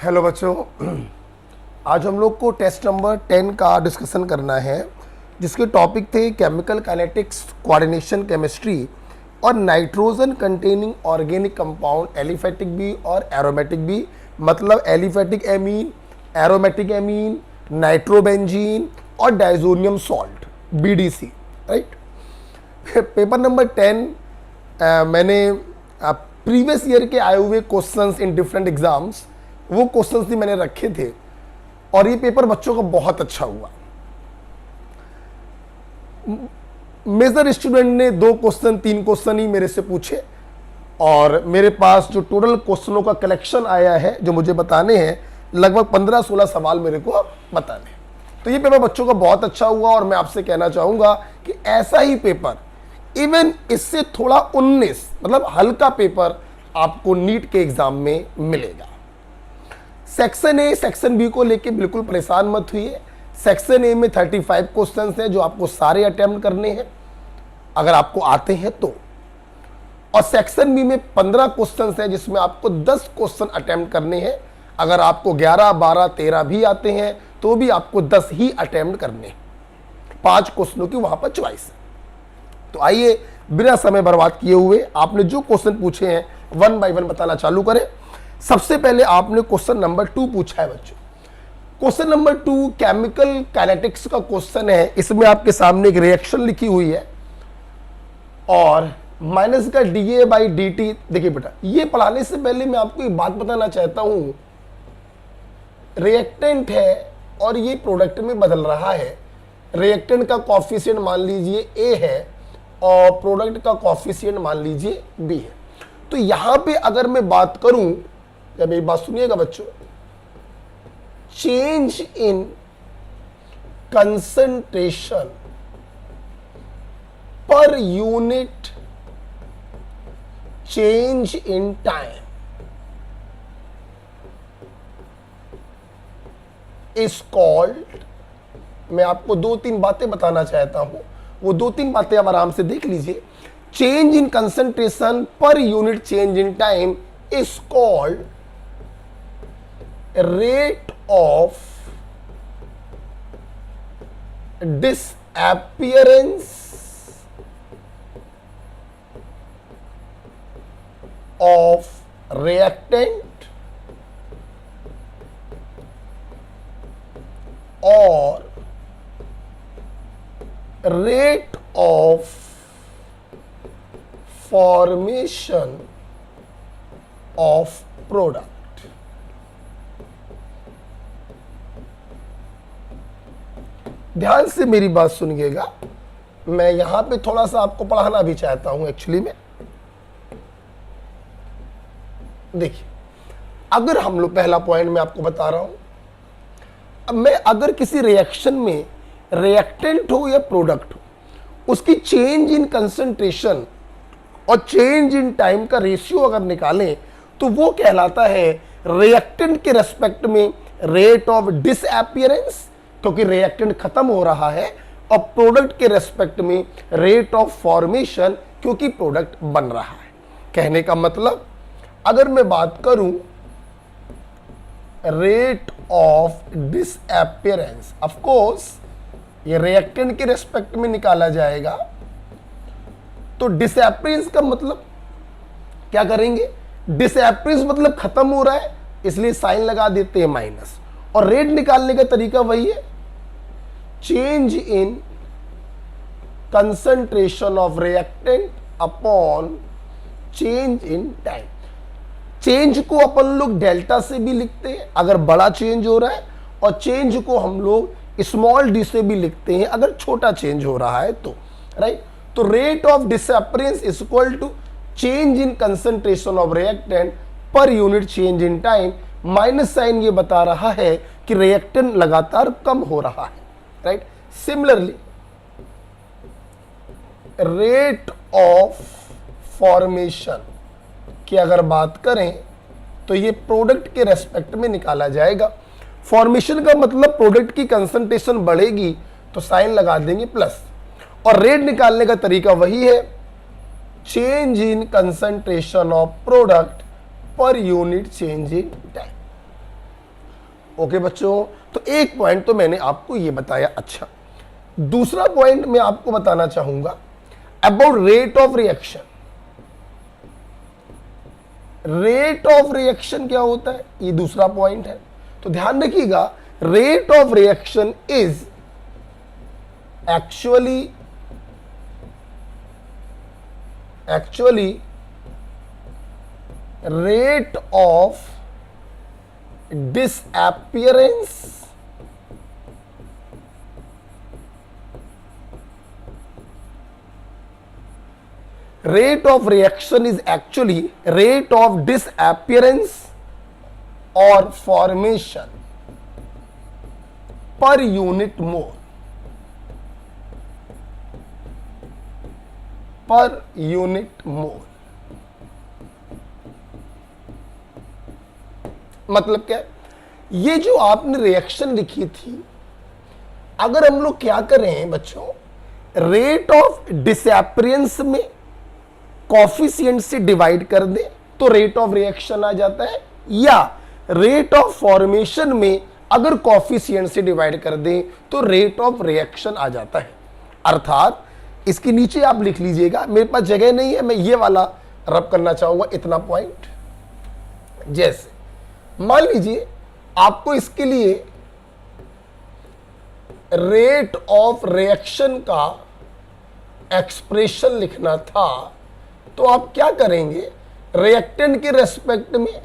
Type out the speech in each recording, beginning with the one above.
Hello बच्चों, आज हम लोग को टेस्ट नंबर 10 का डिस्कशन करना है, जिसके टॉपिक थे केमिकल काइनेटिक्स, कोऑर्डिनेशन केमिस्ट्री और nitrogen containing organic compound aliphatic B और एरोमेटिक बी। मतलब aliphatic amine, aromatic amine, nitrobenzene और diazonium salt, BDC. Right. Paper number 10 मैंने प्रीवियस ईयर के आए हुए क्वेश्चंस इन डिफरेंट एग्जाम्स, वो क्वेश्चंस भी मैंने रखे थे और ये पेपर बच्चों का बहुत अच्छा हुआ। मेजर स्टूडेंट ने 2 क्वेश्चन 3 क्वेश्चन ही मेरे से पूछे और मेरे पास जो टोटल क्वेश्चनों का कलेक्शन आया है जो मुझे बताने हैं, लगभग 15-16 सवाल मेरे को बताने। तो ये पेपर बच्चों का बहुत अच्छा हुआ और मैं आपसे कहना चाहूंगा कि ऐसा ही पेपर, इवन इससे थोड़ा 19 मतलब हल्का पेपर आपको नीट के एग्जाम में मिलेगा। सेक्शन ए सेक्शन बी को लेके बिल्कुल परेशान मत हुइए। सेक्शन ए में 35 क्वेश्चंस हैं जो आपको सारे अटेम्प्ट करने हैं अगर आपको आते हैं तो, और सेक्शन बी में 15 क्वेश्चंस हैं जिसमें आपको 10 क्वेश्चन अटेम्प्ट करने हैं। अगर आपको 11, 12, 13 भी आते हैं तो भी आपको 10 ही अटेम्प्ट करने हैं। 5 क्वेश्चनों की वहां पर चॉइस है। तो आइए बिना समय बर्बाद किए हुए आपने जो क्वेश्चन पूछे हैं 1 बाय 1 बताना चालू करें। सबसे पहले आपने क्वेश्चन नंबर 2 पूछा है बच्चों। क्वेश्चन नंबर 2 केमिकल काइनेटिक्स का क्वेश्चन है। इसमें आपके सामने एक रिएक्शन लिखी हुई है और माइनस का डीए बाई डी। देखिए बेटा, ये पढ़ाने से पहले मैं आपको एक बात बताना चाहता हूं। रिएक्टेंट है और ये प्रोडक्ट में बदल रहा है। रिएक्टेंट का कॉफिशिएंट मान लीजिए ए है और प्रोडक्ट का कॉफिशिएंट मान लीजिए बी है। तो यहां पे अगर मैं बात करूं, जब मेरी बात सुनिएगा बच्चों, चेंज इन कंसंट्रेशन पर unit change in time is called. मैं आपको 2-3 बातें बताना चाहता हूं, वो 2-3 बातें आप आराम से देख लीजिए। चेंज इन कंसंट्रेशन पर unit change in time is called rate of disappearance of reactant or rate of formation of product। ध्यान से मेरी बात सुनिएगा, मैं यहां पे थोड़ा सा आपको पढ़ाना भी चाहता हूं एक्चुअली में। देखिए, अगर हम लोग पहला पॉइंट मैं आपको बता रहा हूं, अब मैं अगर किसी रिएक्शन में रिएक्टेंट हो या प्रोडक्ट हो, उसकी चेंज इन कंसंट्रेशन और चेंज इन टाइम का रेशियो अगर निकालें तो वो कहलाता है रिएक्टेंट के रेस्पेक्ट में रेट ऑफ डिसअपीयरेंस, क्योंकि रिएक्टेंट खत्म हो रहा है, और प्रोडक्ट के रेस्पेक्ट में रेट ऑफ फॉर्मेशन, क्योंकि प्रोडक्ट बन रहा है। कहने का मतलब, अगर मैं बात करूं rate of disappearance, of course ये रिएक्टेंट के रेस्पेक्ट में निकाला जाएगा, तो डिसअपीयरेंस का मतलब क्या करेंगे? डिसअपीयरेंस मतलब खत्म हो रहा है, इसलिए साइन लगा देते हैं माइनस, और रेट निकालने का तरीका वही है, change in concentration of reactant upon change in time. Change को अपन लोग डेल्टा से भी लिखते हैं अगर बड़ा चेंज हो रहा है, और चेंज को हम लोग स्मॉल डी से भी लिखते हैं अगर छोटा चेंज हो रहा है तो। राइट। तो rate of disappearance is equal to change in concentration of reactant per unit change in time. Minus sign ये बता रहा है कि रिएक्टेंट लगातार कम हो रहा है। Right. Similarly rate of formation की अगर बात करें तो ये प्रोडक्ट के रेस्पेक्ट में निकाला जाएगा। फॉर्मेशन का मतलब प्रोडक्ट की कंसंट्रेशन बढ़ेगी तो साइन लगा देंगे प्लस, और रेट निकालने का तरीका वही है, change in concentration of product पर unit change in time. Okay बच्चों, तो एक पॉइंट तो मैंने आपको ये बताया। अच्छा, दूसरा पॉइंट मैं आपको बताना चाहूंगा about rate of reaction. Rate of reaction क्या होता है, ये दूसरा पॉइंट है, तो ध्यान रखिएगा। Rate of reaction is actually rate of disappearance rate of reaction is actually rate of disappearance or formation per unit mole मतलब क्या, ये जो आपने रिएक्शन लिखी थी, अगर हम लोग क्या करें बच्चों, रेट ऑफ डिसएपीरेंस में कॉफिशिएंट से डिवाइड कर दें तो रेट ऑफ रिएक्शन आ जाता है, या रेट ऑफ फॉर्मेशन में अगर कॉफिशिएंट से डिवाइड कर दें तो रेट ऑफ रिएक्शन आ जाता है। अर्थात इसके नीचे आप लिख लीजिएगा, मेरे पास जगह नहीं है, मैं ये वाला रब करना चाहूंगा इतना पॉइंट। जैसे मान लीजिए आपको इसके लिए रेट ऑफ रिएक्शन का एक्सप्रेशन लिखना था, तो आप क्या करेंगे, रिएक्टेंट के रेस्पेक्ट में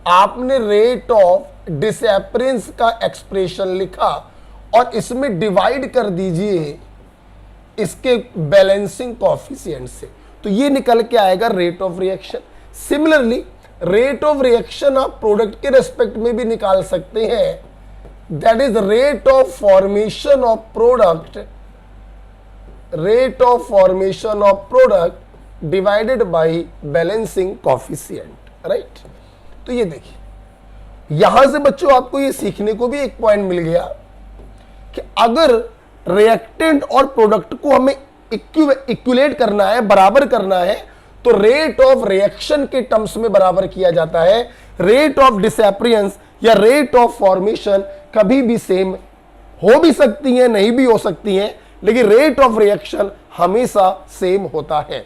आपने रेट ऑफ डिसएपीरेंस का एक्सप्रेशन लिखा और इसमें डिवाइड कर दीजिए इसके बैलेंसिंग कॉफिशिएंट से, तो ये निकल के आएगा rate of reaction. Similarly rate of reaction आप प्रोडक्ट के रेस्पेक्ट में भी निकाल सकते हैं, that is rate of formation of product, rate of formation of product divided by balancing coefficient, right. तो ये देखिए, यहां से बच्चों आपको ये सीखने को भी एक पॉइंट मिल गया कि अगर रिएक्टेंट और प्रोडक्ट को हमें इक्विलेट करना है, बराबर करना है, तो रेट ऑफ रिएक्शन के टर्म्स में बराबर किया जाता है। रेट ऑफ डिसएपीरेंस या रेट ऑफ फॉर्मेशन कभी भी सेम हो भी सकती है, नहीं भी हो सकती है, लेकिन रेट ऑफ रिएक्शन हमेशा सेम होता है।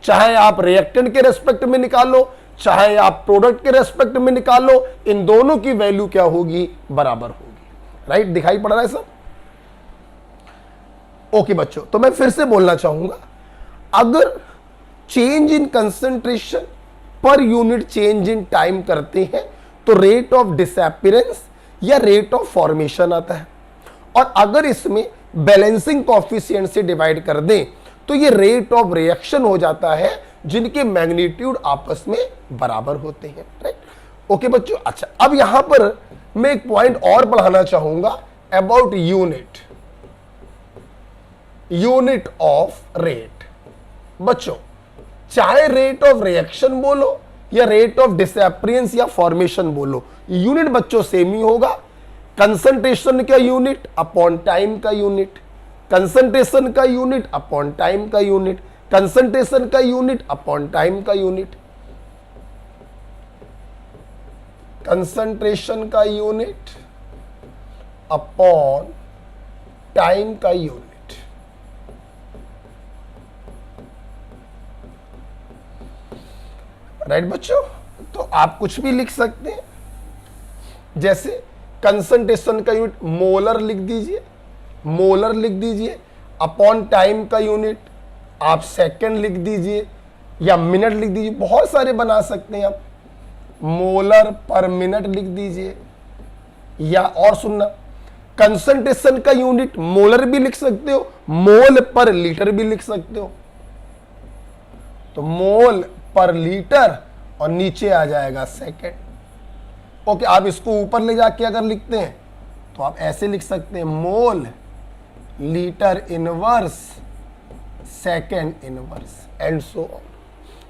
चाहे आप रिएक्टेंट के रेस्पेक्ट में निकालो, चाहे आप प्रोडक्ट के रेस्पेक्ट में निकालो, इन दोनों की वैल्यू क्या होगी, बराबर होगी, राइट। दिखाई पड़ रहा है सब? ओके बच्चों, तो मैं फिर से बोलना चाहूंगा, अगर चेंज इन कंसंट्रेशन पर यूनिट चेंज इन टाइम करते हैं तो रेट ऑफ डिसएपीरेंस या रेट ऑफ फॉर्मेशन आता है, और अगर इसमें बैलेंसिंग कॉफिशिएंट से डिवाइड कर दें तो ये रेट ऑफ रिएक्शन हो जाता है, जिनके मैग्नीट्यूड आपस में बराबर होते हैं, राइट। ओके बच्चों, अच्छा अब यहां पर मैं एक पॉइंट और बढ़ाना चाहूंगा अबाउट यूनिट ऑफ रेट। बच्चों, चाहे रेट ऑफ रिएक्शन बोलो या रेट ऑफ डिसएपीरेंस या फॉर्मेशन बोलो, यूनिट बच्चों सेम ही होगा। कंसंट्रेशन का यूनिट अपॉन टाइम का यूनिट, कंसंट्रेशन का यूनिट अपॉन टाइम का यूनिट, कंसंट्रेशन का यूनिट अपॉन टाइम का यूनिट, कंसंट्रेशन का यूनिट अपॉन टाइम का यूनिट। राइट बच्चों, तो आप कुछ भी लिख सकते हैं, जैसे कंसंट्रेशन का यूनिट मोलर लिख दीजिए, मोलर लिख दीजिए, अपॉन टाइम का यूनिट आप सेकंड लिख दीजिए या मिनट लिख दीजिए, बहुत सारे बना सकते हैं आप, मोलर पर मिनट लिख दीजिए, या और सुनना, कंसंट्रेशन का यूनिट मोलर भी लिख सकते हो, मोल पर लीटर भी लिख सकते हो, तो मोल पर लीटर और नीचे आ जाएगा सेकंड। ओके, आप इसको ऊपर ले जाके अगर लिखते हैं तो आप ऐसे लिख सकते हैं, mole litre inverse second inverse and so on.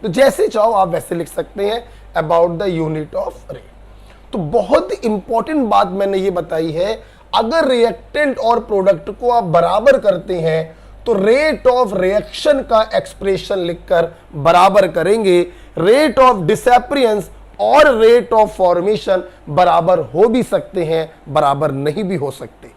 तो जैसे चाहो आप वैसे लिख सकते हैं about the unit of rate. तो बहुत इंपॉर्टेंट बात मैंने ये बताई है, अगर रिएक्टेंट और प्रोडक्ट को आप बराबर करते हैं तो रेट ऑफ रिएक्शन का एक्सप्रेशन लिखकर बराबर करेंगे रेट ऑफ डिसएपीरेंस और रेट ऑफ फॉर्मेशन बराबर हो भी सकते हैं, बराबर नहीं भी हो सकते।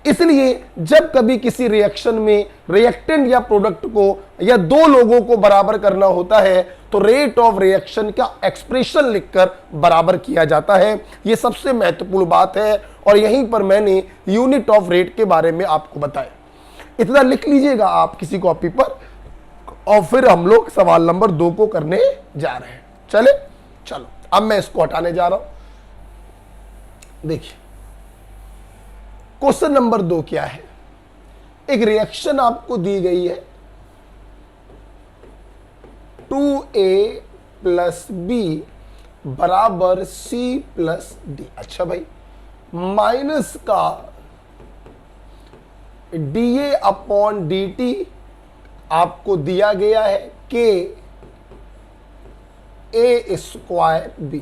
इसलिए जब कभी किसी रिएक्शन में रिएक्टेंट या प्रोडक्ट को या दो लोगों को बराबर करना होता है तो रेट ऑफ रिएक्शन का एक्सप्रेशन लिखकर बराबर किया जाता है। यह सबसे महत्वपूर्ण बात है और यहीं पर मैंने यूनिट ऑफ रेट के बारे में आपको बताया। इतना लिख लीजिएगा आप किसी कॉपी पर और फिर हम लोग सवाल नंबर 2 को करने जा रहे हैं। चलो अब मैं इसको हटाने जा रहा हूं। देखिए क्वेश्चन नंबर 2 क्या है। एक रिएक्शन आपको दी गई है 2A + B बराबर C + D। अच्छा भाई, माइनस का dA/dt आपको दिया गया है KA²B।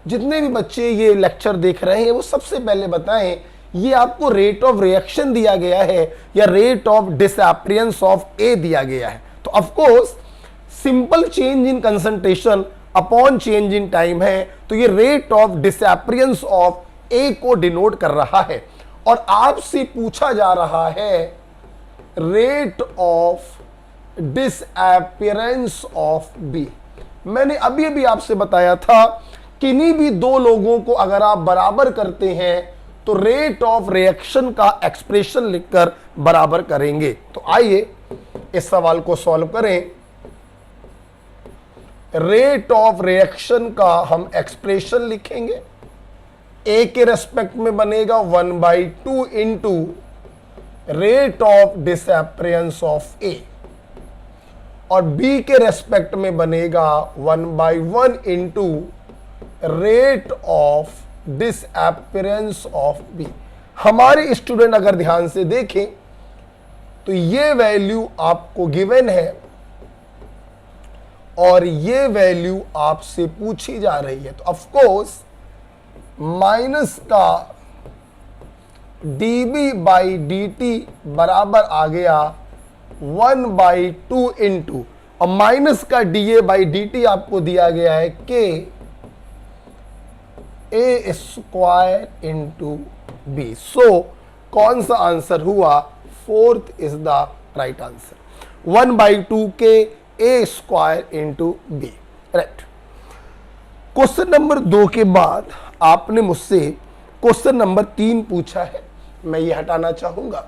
जितने भी बच्चे ये लेक्चर देख रहे हैं वो सबसे पहले बताएं, ये आपको रेट ऑफ रिएक्शन दिया गया है या रेट ऑफ डिसअपीयरेंस ऑफ ए दिया गया है। तो of course simple change in concentration upon change in time है, तो ये रेट ऑफ डिसअपीयरेंस ऑफ ए को डिनोट कर रहा है। और आपसे पूछा जा रहा है rate of disappearance of B. मैंने अभी अभी आपसे बताया था किन्हीं भी दो लोगों को अगर आप बराबर करते हैं तो रेट ऑफ रिएक्शन का एक्सप्रेशन लिखकर बराबर करेंगे। तो आइए इस सवाल को सॉल्व करें। रेट ऑफ रिएक्शन का हम एक्सप्रेशन लिखेंगे। ए के रेस्पेक्ट में बनेगा 1/2 into rate of disappearance of A और बी के रेस्पेक्ट में बनेगा 1/1 into rate of disappearance of B. हमारे स्टूडेंट अगर ध्यान से देखें तो ये वैल्यू आपको गिवन है और ये वैल्यू आपसे पूछी जा रही है। तो ऑफ कोर्स माइनस का dB/dt बराबर आ गया 1/2 इंटू और माइनस का dA/dt आपको दिया गया है KA² इंटू बी। सो कौन सा आंसर हुआ? 4th is the right answer. 1/2 KA² into B. Right. Question number 2 के बाद आपने मुझसे क्वेश्चन नंबर 3 पूछा है, मैं ये हटाना चाहूंगा।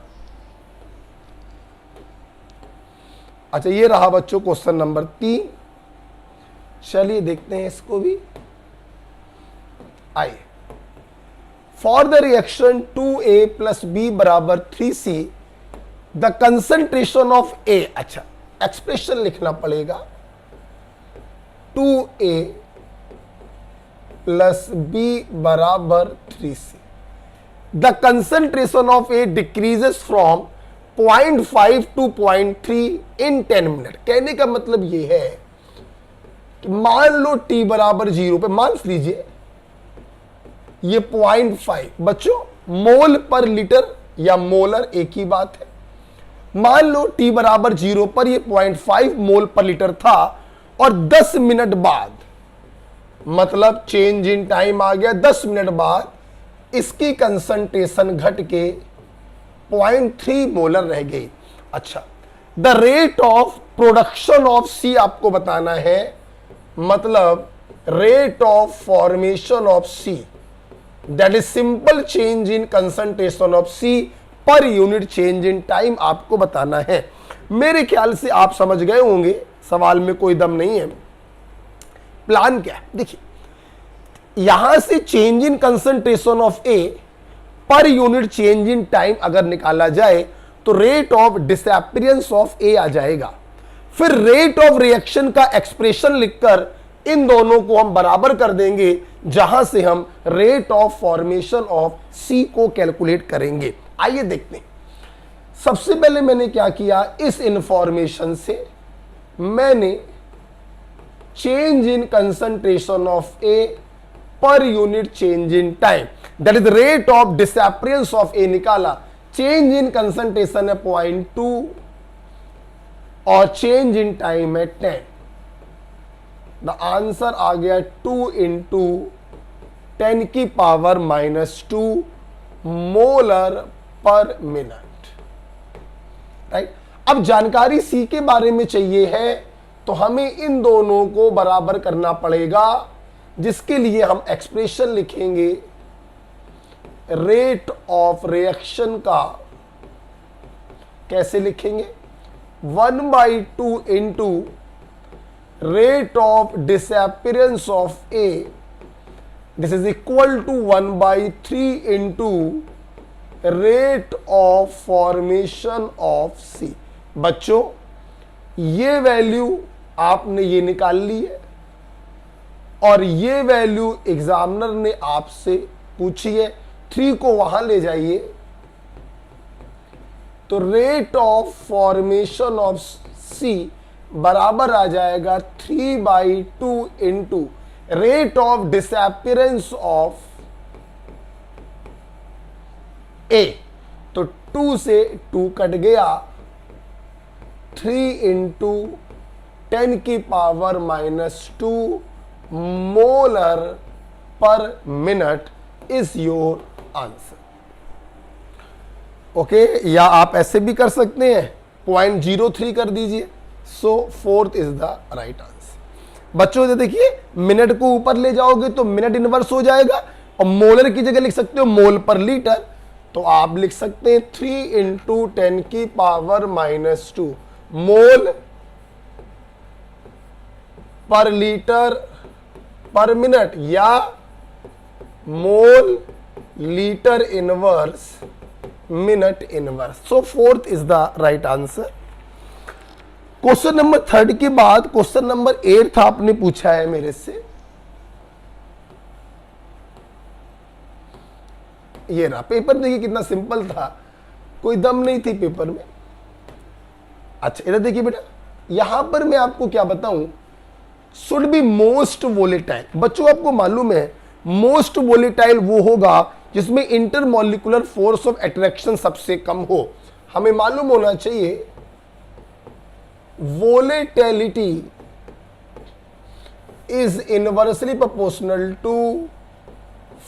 अच्छा, ये रहा बच्चों क्वेश्चन नंबर 3। चलिए देखते हैं इसको भी। आइए, for the reaction 2A + B बराबर 3C the concentration of A। अच्छा, एक्सप्रेशन लिखना पड़ेगा 2A + B बराबर 3C। The concentration of A decreases from 0.5 to 0.3 in 10 minute. कहने का मतलब ये है कि मान लो t बराबर 0 पे मान लीजिए ये 0.5। बच्चों मोल पर लीटर या मोलर एक ही बात है। मान लो t बराबर 0 पर ये 0.5 मोल पर लीटर था और 10 मिनट बाद, मतलब चेंज इन टाइम आ गया, 10 मिनट बाद इसकी कंसंट्रेशन घट के 0.3 मोलर रह गई। अच्छा, the rate of production of C आपको बताना है, मतलब rate of formation of C, that is simple change in concentration of C per unit change in time आपको बताना है। मेरे ख्याल से आप समझ गए होंगे, सवाल में कोई दम नहीं है। प्लान क्या है देखिए, यहां से change in concentration of A per unit change in time अगर निकाला जाए तो रेट ऑफ डिसअपीयरेंस ऑफ ए आ जाएगा। फिर रेट ऑफ रिएक्शन का एक्सप्रेशन लिखकर इन दोनों को हम बराबर कर देंगे, जहां से हम रेट ऑफ फॉर्मेशन ऑफ सी को कैलकुलेट करेंगे। आइए देखते हैं। सबसे पहले मैंने क्या किया, इस इंफॉर्मेशन से मैंने change in concentration of A per unit change in time, that is rate of disappearance of A निकाला। चेंज इन कंसंट्रेशन है 0.2 और चेंज इन टाइम है 10। द आंसर आ गया 2 इंटू 10 की पावर -2 मोलर पर मिनट, राइट। अब जानकारी सी के बारे में चाहिए है, तो हमें इन दोनों को बराबर करना पड़ेगा, जिसके लिए हम एक्सप्रेशन लिखेंगे रेट ऑफ रिएक्शन का। कैसे लिखेंगे? 1/2 into rate of disappearance of A, this is equal to 1/3 into rate of formation of C. बच्चों, ये वैल्यू आपने ये निकाल ली है और ये वैल्यू एग्जामिनर ने आपसे पूछी है। 3 को वहां ले जाइए, तो rate of formation of C बराबर आ जाएगा 3/2 into rate of disappearance of A. तो 2 से 2 कट गया, 3 इंटू 10 की पावर -2 मोलर पर minute is your answer. Okay, या आप ऐसे भी कर सकते हैं, 0.03 कर दीजिए। सो 4th is the right answer. बच्चों ये देखिए, मिनट को ऊपर ले जाओगे तो मिनट इनवर्स हो जाएगा, और मोलर की जगह लिख सकते हो मोल पर लीटर, तो आप लिख सकते हैं 3 इंटू 10 की पावर -2 मोल पर लीटर पर मिनट, या mole litre inverse minute inverse. So 4th is the right answer. Question number 3 के बाद क्वेश्चन नंबर 8 आपने पूछा है मेरे से। ये रहा पेपर, देखिए कितना सिंपल था, कोई दम नहीं थी पेपर में। अच्छा इधर देखिए बेटा, यहां पर मैं आपको क्या बताऊं, शुड बी मोस्ट वोलेटाइल। बच्चों आपको मालूम है मोस्ट वोलेटाइल वो होगा जिसमें इंटरमॉलिक्यूलर फोर्स ऑफ अट्रैक्शन सबसे कम हो। हमें मालूम होना चाहिए volatility is inversely proportional to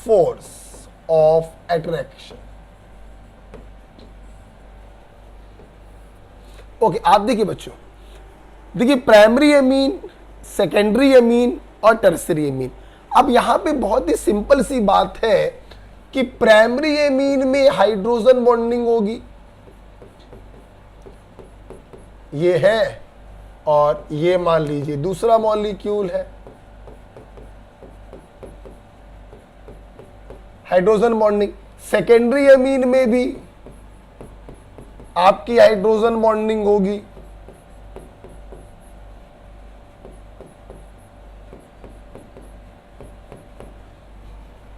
force of attraction. Okay, आप देखिए बच्चों, देखिए प्राइमरी एमीन, सेकेंडरी एमीन और टर्सरी एमीन। अब यहां पे बहुत ही सिंपल सी बात है कि प्राइमरी एमीन में हाइड्रोजन बॉन्डिंग होगी, ये है, और ये मान लीजिए दूसरा मॉलिक्यूल है, हाइड्रोजन बॉन्डिंग। सेकेंडरी एमीन में भी आपकी हाइड्रोजन बॉन्डिंग होगी,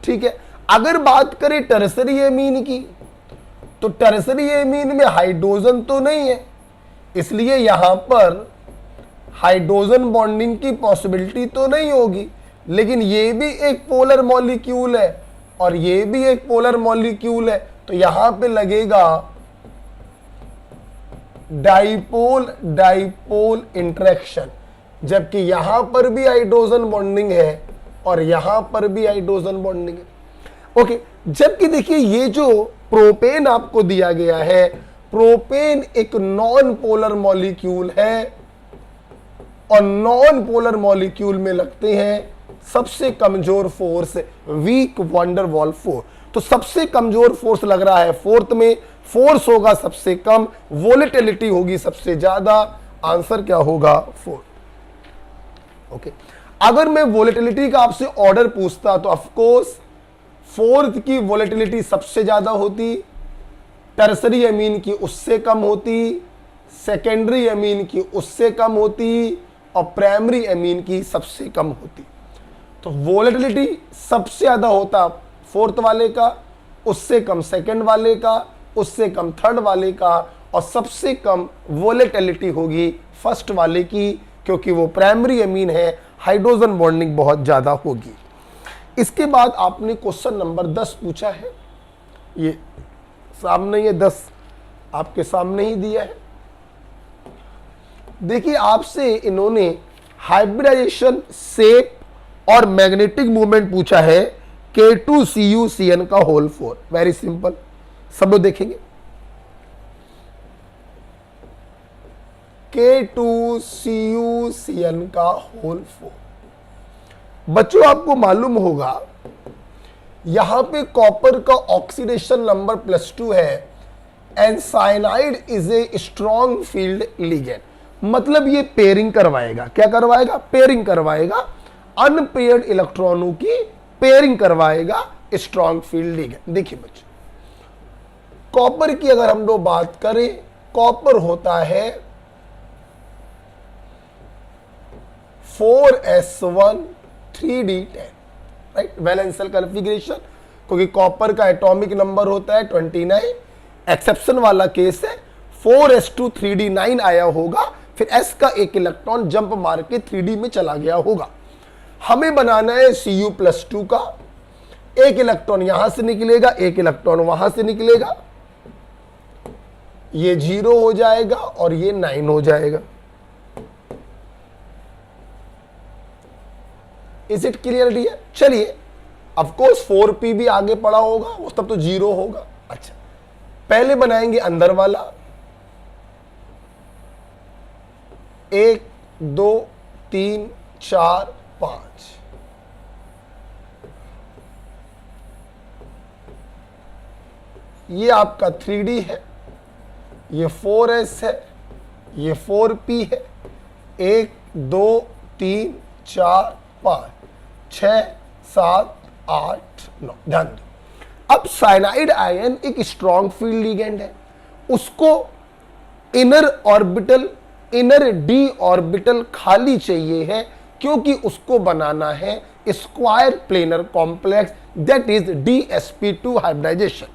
ठीक है। अगर बात करें टर्सरी एमीन की, तो टर्सरी एमीन में हाइड्रोजन तो नहीं है, इसलिए यहां पर हाइड्रोजन बॉन्डिंग की पॉसिबिलिटी तो नहीं होगी, लेकिन ये भी एक पोलर मॉलिक्यूल है और ये भी एक पोलर मॉलिक्यूल है, तो यहां पे लगेगा डाइपोल डाइपोल इंटरेक्शन, जबकि यहां पर भी हाइड्रोजन बॉन्डिंग है और यहां पर भी हाइड्रोजन बॉन्डिंग है। ओके, जबकि देखिए ये जो प्रोपेन आपको दिया गया है, प्रोपेन एक नॉन पोलर मॉलिक्यूल है और नॉन पोलर मॉलिक्यूल में लगते हैं सबसे कमजोर force week wonder wall force. तो सबसे कमजोर फोर्स लग रहा है 4th में, फोर्स होगा सबसे कम, वोलेटिलिटी होगी सबसे ज्यादा, आंसर क्या होगा 4। ओके, अगर मैं वोलेटिलिटी का आपसे ऑर्डर पूछता तो ऑफ कोर्स 4th की वोलेटिलिटी सबसे ज्यादा होती, टर्सरी एमीन की उससे कम होती, सेकेंडरी एमीन की उससे कम होती, और प्राइमरी एमीन की सबसे कम होती। तो वोलेटिलिटी सबसे ज्यादा होता 4th वाले का, उससे कम सेकंड वाले का, उससे कम थर्ड वाले का, और सबसे कम वोलेटिलिटी होगी फर्स्ट वाले की, क्योंकि वो प्राइमरी एमीन है, हाइड्रोजन बॉन्डिंग बहुत ज्यादा होगी। इसके बाद आपने क्वेश्चन नंबर 10 पूछा है, ये सामने, ये 10 आपके सामने ही दिया है। देखिए आपसे इन्होंने हाइब्रिडाइजेशन, शेप और मैग्नेटिक मूवमेंट पूछा है K2CuCN का होल 4। वेरी सिंपल, सब लोग देखेंगे। K2CuCN का होल 4। बच्चों आपको मालूम होगा यहां पे कॉपर का ऑक्सीडेशन नंबर +2 है and cyanide is a strong field ligand. मतलब ये पेयरिंग करवाएगा। क्या करवाएगा? पेयरिंग करवाएगा। अनपेयर्ड इलेक्ट्रॉनों की पेयरिंग करवाएगा स्ट्रॉन्ग फील्ड लिगेंड। देखिए बच्चों, कॉपर की अगर हम लोग बात करें, कॉपर होता है 4s1 3d10, राइट, वैलेंशियल कॉन्फ़िगरेशन, क्योंकि कॉपर का एटॉमिक नंबर होता है 29। एक्सेप्शन वाला केस है 4s2 3d9 आया होगा, फिर s का एक इलेक्ट्रॉन जंप मार के 3d में चला गया होगा। हमें बनाना है Cu+2 का। एक इलेक्ट्रॉन यहां से निकलेगा, एक इलेक्ट्रॉन वहां से निकलेगा, ये 0 हो जाएगा और ये 9 हो जाएगा। Is it clear dear? चलिए, ऑफकोर्स 4p भी आगे पड़ा होगा, वो तब तो 0 होगा। अच्छा, पहले बनाएंगे अंदर वाला। 1 2 3 4 5। ये आपका 3d है, ये 4s है, ये 4p है। 1 2 3 4 5 6 7 8 9। ध्यान दो, अब साइनाइड आयन एक स्ट्रॉन्ग फील्ड लिगेंड है, उसको inner orbital, inner d orbital खाली चाहिए है, क्योंकि उसको बनाना है square planar complex, that is DsP2 hybridization.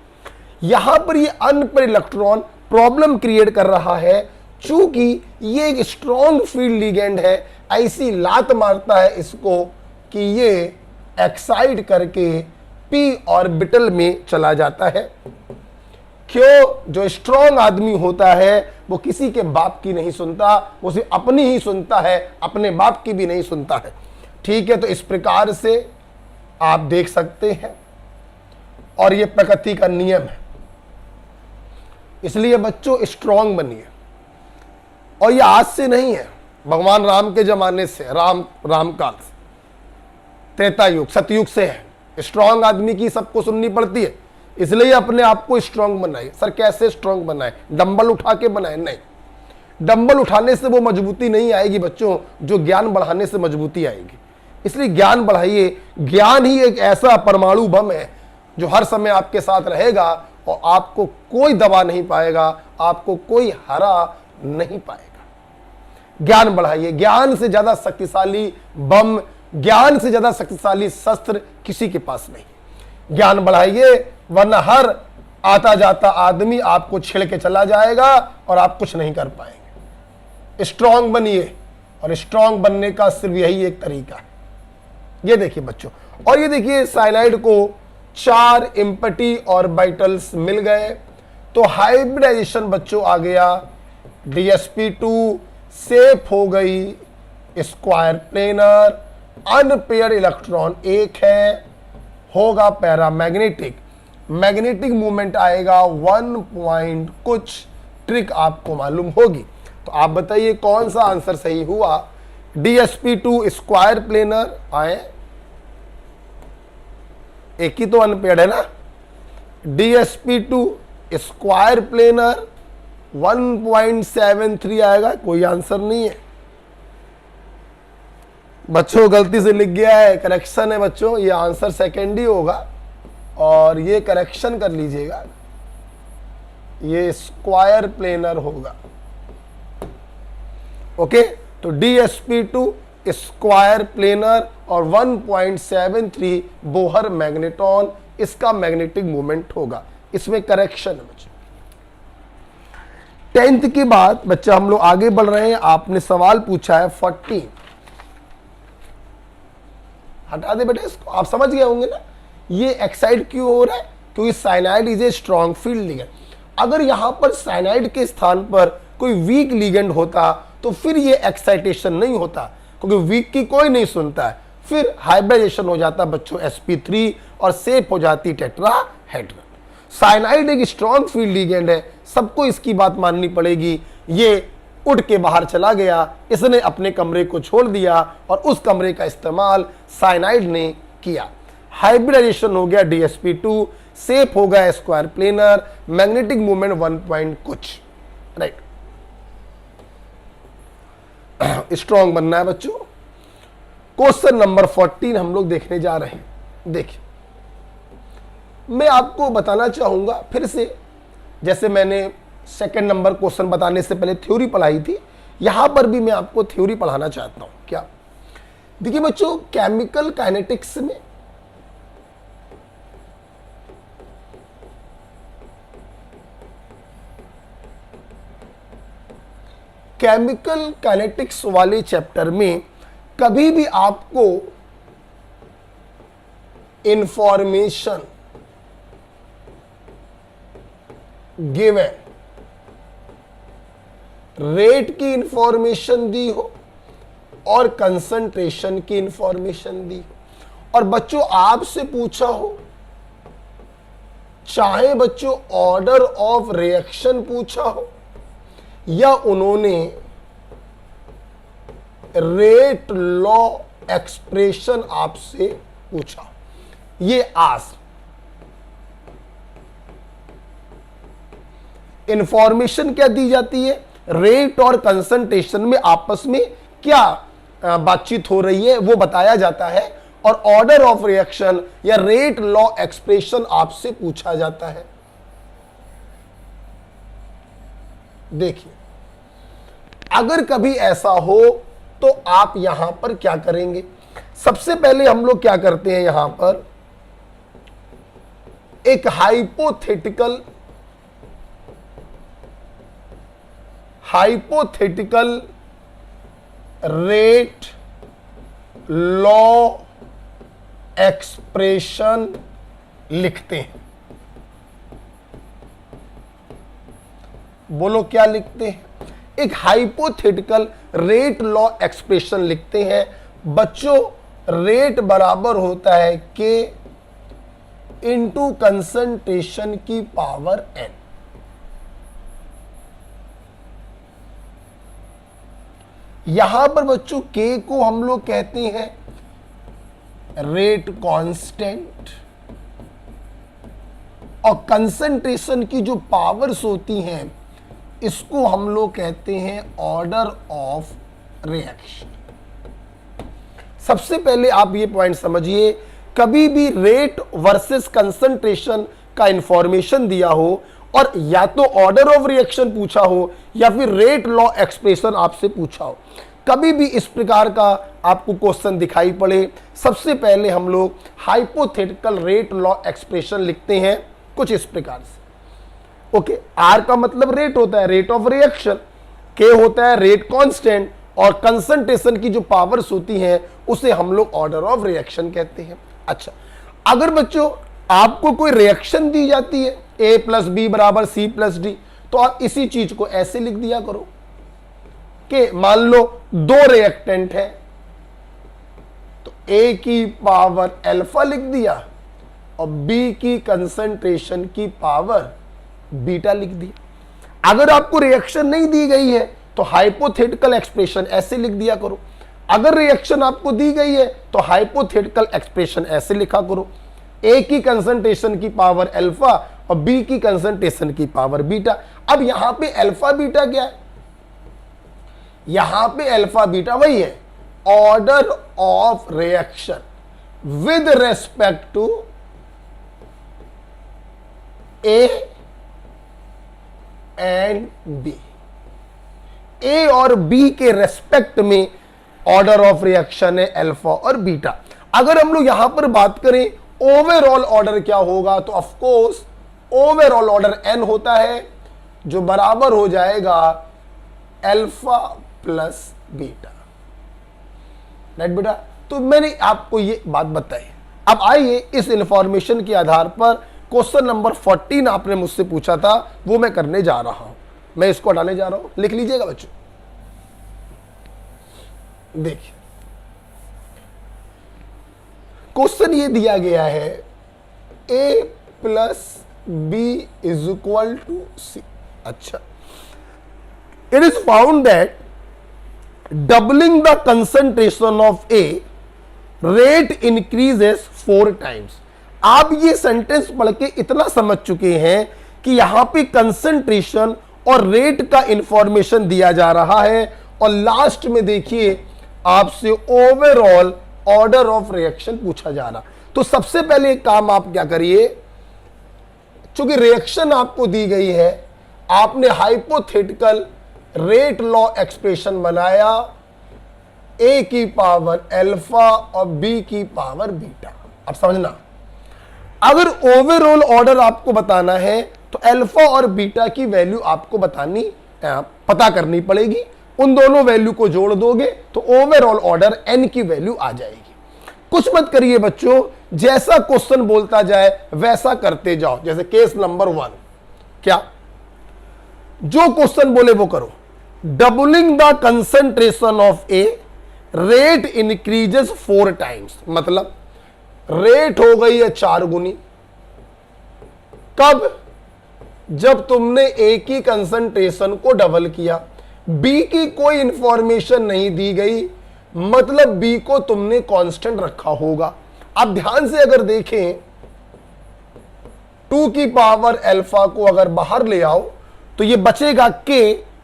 यहां पर ये अनपेयर्ड इलेक्ट्रॉन प्रॉब्लम क्रिएट कर रहा है, चूंकि ये एक स्ट्रॉन्ग फील्ड लिगेंड है, ऐसी लात मारता है इसको कि ये एक्साइट करके p ऑर्बिटल में चला जाता है। क्यों? जो स्ट्रॉन्ग आदमी होता है वो किसी के बाप की नहीं सुनता, वो सिर्फ अपनी ही सुनता है, अपने बाप की भी नहीं सुनता है। ठीक है, तो इस प्रकार से आप देख सकते हैं, और ये प्रकृति का नियम है। इसलिए बच्चों स्ट्रॉन्ग बनिए, और ये आज से नहीं है, भगवान राम के जमाने से, राम काल से, त्रेता युग, सतयुग से है। स्ट्रॉन्ग आदमी की सबको सुननी पड़ती है, इसलिए अपने आप को स्ट्रॉन्ग बनाए। सर कैसे स्ट्रॉन्ग बनाए? डंबल उठा के बनाए? नहीं, डंबल उठाने से वो मजबूती नहीं आएगी बच्चों, जो ज्ञान बढ़ाने से मजबूती आएगी। इसलिए ज्ञान बढ़ाइए। ज्ञान ही एक ऐसा परमाणु बम है जो हर समय आपके साथ रहेगा और आपको कोई दबा नहीं पाएगा, आपको कोई हरा नहीं पाएगा। ज्ञान बढ़ाइए। ज्ञान से ज्यादा शक्तिशाली बम, ज्ञान से ज्यादा शक्तिशाली शस्त्र किसी के पास नहीं। ज्ञान बढ़ाइए, वरना हर आता जाता आदमी आपको छेड़ के चला जाएगा और आप कुछ नहीं कर पाएंगे। स्ट्रांग बनिए, और स्ट्रांग बनने का सिर्फ यही एक तरीका है। ये देखिए बच्चों, और ये देखिए साइनाइड को 4 एम्प्टी ऑर्बिटल्स मिल गए, तो हाइब्रिडाइजेशन बच्चों आ गया। DsP2 सेफ हो गई स्क्वायर प्लेनर, अनपेयर्ड इलेक्ट्रॉन एक है, होगा पैरामैग्नेटिक। मैग्नेटिक मूवमेंट आएगा 1 पॉइंट कुछ, ट्रिक आपको मालूम होगी। तो आप बताइए कौन सा आंसर सही हुआ? DsP2 स्क्वायर प्लेनर आए, एक ही तो अनपेयर्ड है ना। DsP2 स्क्वायर प्लेनर 1.73 आएगा, कोई आंसर नहीं है बच्चों, गलती से लिख गया है, करेक्शन है बच्चों, ये आंसर सेकेंड ही होगा, और ये करेक्शन कर लीजिएगा, ये स्क्वायर प्लेनर होगा। ओके, तो DsP2 स्क्वायर प्लेनर और 1.73 बोहर मैग्नेटॉन, इसका मैग्नेटिक मूवमेंट होगा। इसमें करेक्शन है बच्चों। 10th के बाद बच्चा हम लोग आगे बढ़ रहे हैं। आपने सवाल पूछा है 14, हटा दे बेटे इसको, आप समझ गए होंगे ना ये एक्साइड क्यों हो रहा है, क्योंकि cyanide is a strong field ligand. अगर यहां पर साइनाइड के स्थान पर कोई वीक लिगेंड होता तो फिर ये एक्साइटेशन नहीं होता, क्योंकि वीक की कोई नहीं सुनता है। फिर हाइब्रिडाइजेशन हो जाता है बच्चों sp3 और सेप हो जाती टेट्राहेड्रल। साइनाइड एक स्ट्रॉन्ग फील्ड लिगेंड है, सबको इसकी बात माननी पड़ेगी। ये उड़ के बाहर चला गया, इसने अपने कमरे को छोड़ दिया और उस कमरे का इस्तेमाल साइनाइड ने किया। हाइब्रिडाइजेशन हो गया DsP2, सेप हो गया square planar, magnetic movement 1 point कुछ, राइट। स्ट्रॉन्ग बनना है बच्चों। क्वेश्चन नंबर 14 हम लोग देखने जा रहे हैं। देखिए, मैं आपको बताना चाहूंगा फिर से, जैसे मैंने सेकंड नंबर क्वेश्चन बताने से पहले थ्योरी पढ़ाई थी, यहां पर भी मैं आपको थ्योरी पढ़ाना चाहता हूं। क्या? देखिए बच्चों, केमिकल काइनेटिक्स में वाले चैप्टर में कभी भी आपको इंफॉर्मेशन गिवन, रेट की इंफॉर्मेशन दी हो और कंसंट्रेशन की इंफॉर्मेशन दी हो, और बच्चों आपसे पूछा हो, चाहे बच्चों ऑर्डर ऑफ रिएक्शन पूछा हो या उन्होंने रेट लॉ एक्सप्रेशन आपसे पूछा, ये आस इंफॉर्मेशन क्या दी जाती है, रेट और कंसंट्रेशन में आपस में क्या बातचीत हो रही है वो बताया जाता है, और ऑर्डर ऑफ रिएक्शन या रेट लॉ एक्सप्रेशन आपसे पूछा जाता है। देखिए, अगर कभी ऐसा हो तो आप यहां पर क्या करेंगे, सबसे पहले हम लोग क्या करते हैं, यहां पर एक हाइपोथेटिकल रेट लॉ एक्सप्रेशन लिखते हैं। बोलो क्या लिखते हैं? एक हाइपोथेटिकल रेट लॉ एक्सप्रेशन लिखते हैं। बच्चों, रेट बराबर होता है के इंटू कंसंट्रेशन की पावर n। यहां पर बच्चों के को हम लोग कहते हैं रेट कांस्टेंट, और कंसंट्रेशन की जो पावर्स होती हैं इसको हम लोग कहते हैं ऑर्डर ऑफ रिएक्शन। सबसे पहले आप ये पॉइंट समझिए, कभी भी रेट वर्सेस कंसंट्रेशन का इंफॉर्मेशन दिया हो और या तो ऑर्डर ऑफ रिएक्शन पूछा हो या फिर रेट लॉ एक्सप्रेशन आपसे पूछा हो, कभी भी इस प्रकार का आपको क्वेश्चन दिखाई पड़े, सबसे पहले हम लोग हाइपोथेटिकल रेट लॉ एक्सप्रेशन लिखते हैं कुछ इस प्रकार से। ओके, आर का मतलब रेट होता है, रेट ऑफ रिएक्शन, के होता है रेट कांस्टेंट, और कंसंट्रेशन की जो पावर्स होती हैं उसे हम लोग ऑर्डर ऑफ रिएक्शन कहते हैं। अच्छा, अगर बच्चों आपको कोई रिएक्शन दी जाती है a प्लस बी बराबर सी प्लस डी, तो आप इसी चीज को ऐसे लिख दिया करो कि मान लो दो रिएक्टेंट है, तो a की पावर अल्फा लिख दिया और b की कंसंट्रेशन की पावर बीटा लिख दिया। अगर आपको रिएक्शन नहीं दी गई है तो हाइपोथेटिकल एक्सप्रेशन ऐसे लिख दिया करो। अगर रिएक्शन आपको दी गई है तो हाइपोथेटिकल एक्सप्रेशन ऐसे लिखा करो, ए की कंसंट्रेशन की पावर अल्फा और बी की कंसंट्रेशन की पावर बीटा। अब यहां पे अल्फा बीटा क्या है, यहां पे अल्फा बीटा वही है, order of reaction with respect to A and B. A और बी के रेस्पेक्ट में ऑर्डर ऑफ रिएक्शन है अल्फा और बीटा। अगर हम लोग यहां पर बात करें ओवरऑल ऑर्डर क्या होगा, तो of course overall order n होता है, जो बराबर हो जाएगा अल्फा प्लस बीटा। राइट बेटा, तो मैंने आपको ये बात बताई। अब आइए इस इंफॉर्मेशन के आधार पर क्वेश्चन नंबर 14 आपने मुझसे पूछा था, वो मैं करने जा रहा हूं। मैं इसको हटाने जा रहा हूं, लिख लीजिएगा बच्चों। देखिए, क्वेश्चन ये दिया गया है a plus B is equal to C. अच्छा, it is found that doubling the concentration of A rate increases 4 times. आप ये सेंटेंस पढ़ के इतना समझ चुके हैं कि यहां पे कंसंट्रेशन और रेट का इंफॉर्मेशन दिया जा रहा है और लास्ट में देखिए आपसे ओवरऑल ऑर्डर ऑफ रिएक्शन पूछा जा रहा। तो सबसे पहले एक काम आप क्या करिए, चूंकि रिएक्शन आपको दी गई है, आपने हाइपोथेटिकल रेट लॉ एक्सप्रेशन बनाया a की पावर अल्फा और b की पावर बीटा। अब समझना, अगर ओवरऑल ऑर्डर आपको बताना है तो अल्फा और बीटा की वैल्यू आपको पता करनी पड़ेगी। उन दोनों वैल्यू को जोड़ दोगे तो ओवरऑल ऑर्डर n की वैल्यू आ जाएगी। कुछ मत करिए बच्चों, जैसा क्वेश्चन बोलता जाए वैसा करते जाओ। जैसे केस नंबर 1, क्या जो क्वेश्चन बोले वो करो। Doubling the concentration of A rate increases 4 times, मतलब रेट हो गई है 4 गुनी। कब? जब तुमने ए की कंसंट्रेशन को डबल किया। बी की कोई इंफॉर्मेशन नहीं दी गई, मतलब बी को तुमने कांस्टेंट रखा होगा। अब ध्यान से अगर देखें, 2 की पावर अल्फा को अगर बाहर ले आओ तो ये बचेगा के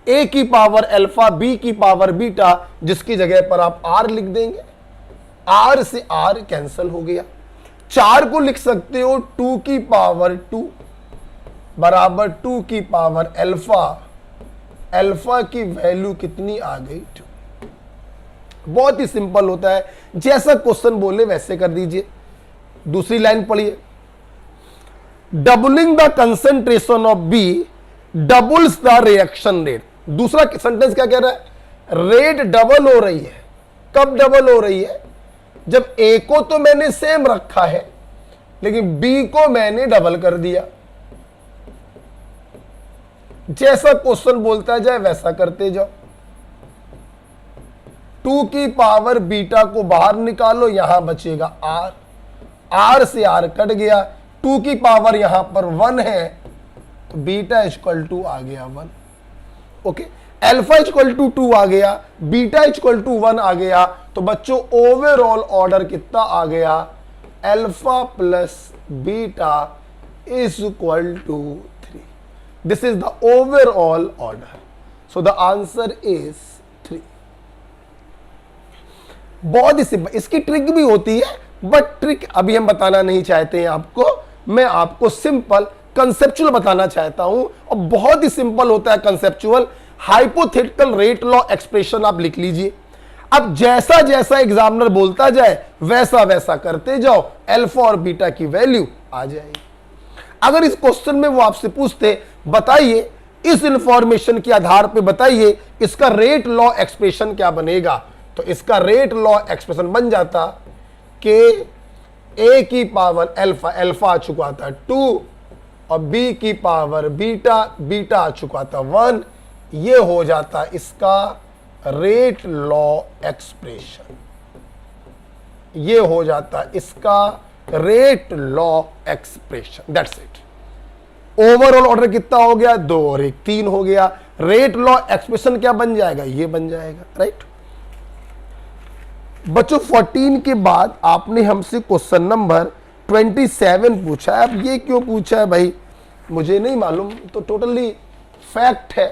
ए की पावर अल्फा बी की पावर बीटा, जिसकी जगह पर आप आर लिख देंगे। आर से आर कैंसिल हो गया। 4 को लिख सकते हो 2 की पावर 2 बराबर 2 की पावर अल्फा। अल्फा की वैल्यू कितनी आ गई? 2। बहुत ही सिंपल होता है, जैसा क्वेश्चन बोले वैसे कर दीजिए। दूसरी लाइन पढ़िए, doubling the concentration of B doubles the reaction rate. दूसरा सेंटेंस क्या कह रहा है? रेट डबल हो रही है। कब डबल हो रही है? जब ए को तो मैंने सेम रखा है लेकिन बी को मैंने डबल कर दिया। जैसा क्वेश्चन बोलता जाए वैसा करते जाओ। 2 की पावर बीटा को बाहर निकालो, यहां बचेगा आर। आर से आर कट गया। 2 की पावर यहां पर 1 है तो बीटा इक्वल टू आ गया 1। ओके, अल्फा इक्वल टू 2 आ गया, बीटा इक्वल टू 1 आ गया। तो बच्चों ओवरऑल ऑर्डर कितना आ गया? Alpha plus beta is equal to 3। This is the overall order. So the answer is 3। बहुत ही सिंपल। इसकी ट्रिक भी होती है, बट ट्रिक अभी हम बताना नहीं चाहते हैं आपको। मैं आपको सिंपल कंसेप्चुअल बताना चाहता हूं और बहुत ही सिंपल होता है conceptual. Hypothetical rate law expression आप लिख लीजिए। अब जैसा जैसा एग्जामिनर बोलता जाए वैसा वैसा करते जाओ, अल्फा और बीटा की वैल्यू आ जाएगी। अगर इस क्वेश्चन में वो आपसे पूछते बताइए इस इंफॉर्मेशन के आधार पे बताइए इसका रेट लॉ एक्सप्रेशन क्या बनेगा, तो इसका रेट लॉ एक्सप्रेशन बन जाता कि ए की पावर अल्फा, अल्फा आ चुका था 2 और बी की पावर बीटा, बीटा आ चुका था 1। ये हो जाता इसका रेट लॉ एक्सप्रेशन। ये हो जाता इसका rate law expression. That's it. Overall order कितना हो गया? 2 और 1 3 हो गया। रेट लॉ एक्सप्रेशन क्या बन जाएगा? ये बन जाएगा। राइट बच्चों, 14 के बाद आपने हमसे क्वेश्चन नंबर 27 पूछा है। अब ये क्यों पूछा है भाई मुझे नहीं मालूम, तो टोटली फैक्ट है।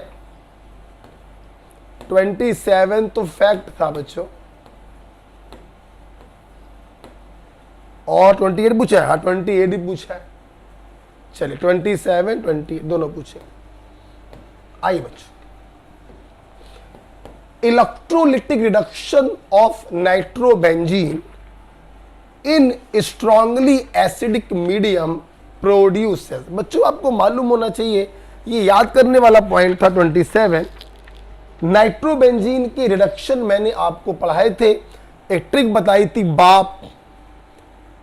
27 तो फैक्ट था बच्चों, और 28 पूछा है। हाँ 28 ही पूछा है। चलिए 27 28 दोनों पूछे। आइए बच्चों, electrolytic reduction of nitrobenzene in strongly acidic medium produces. बच्चों आपको मालूम होना चाहिए, ये याद करने वाला पॉइंट था 27। नाइट्रोबेंजीन के रिडक्शन मैंने आपको पढ़ाए थे, एक ट्रिक बताई थी बाप,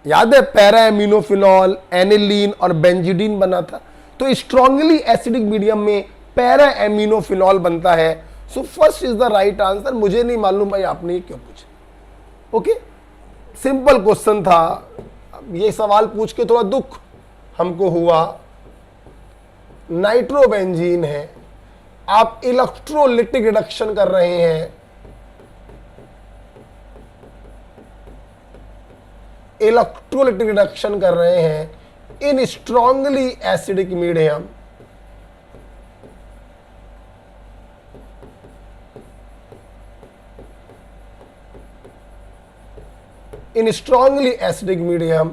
याद है? पैरा एमिनोफिनॉल, एनिलीन और बेंजीडीन बना था। तो स्ट्रांगली एसिडिक मीडियम में पैरा एमिनोफिनॉल बनता है। So first is the right answer. मुझे नहीं मालूम भाई आपने क्यों पूछा। ओके, सिंपल क्वेश्चन था। ये सवाल पूछ के थोड़ा दुख हमको हुआ। नाइट्रोबेंजीन है, आप इलेक्ट्रोलिटिक रिडक्शन कर रहे हैं, इलेक्ट्रोलिटिक रिडक्शन कर रहे हैं इन स्ट्रांगली एसिडिक मीडियम, इन स्ट्रांगली एसिडिक मीडियम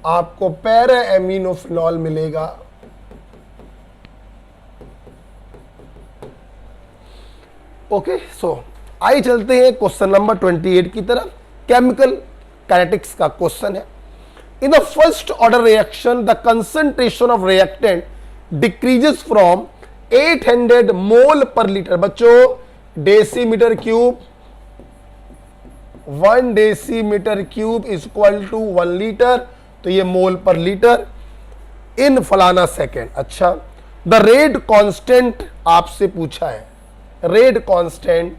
आपको पैरा एमिनोफिनॉल मिलेगा। ओके, सो आइए चलते हैं क्वेश्चन नंबर 28 की तरफ। केमिकल काइनेटिक्स का क्वेश्चन है। In the first order reaction the concentration of reactant decreases from 800 mole per litre. बच्चों decimetre cube, 1 decimetre cube is equal to 1 litre, तो ये मोल पर लीटर इन फलाना सेकेंड। अच्छा, द रेट कांस्टेंट आपसे पूछा है, रेट कांस्टेंट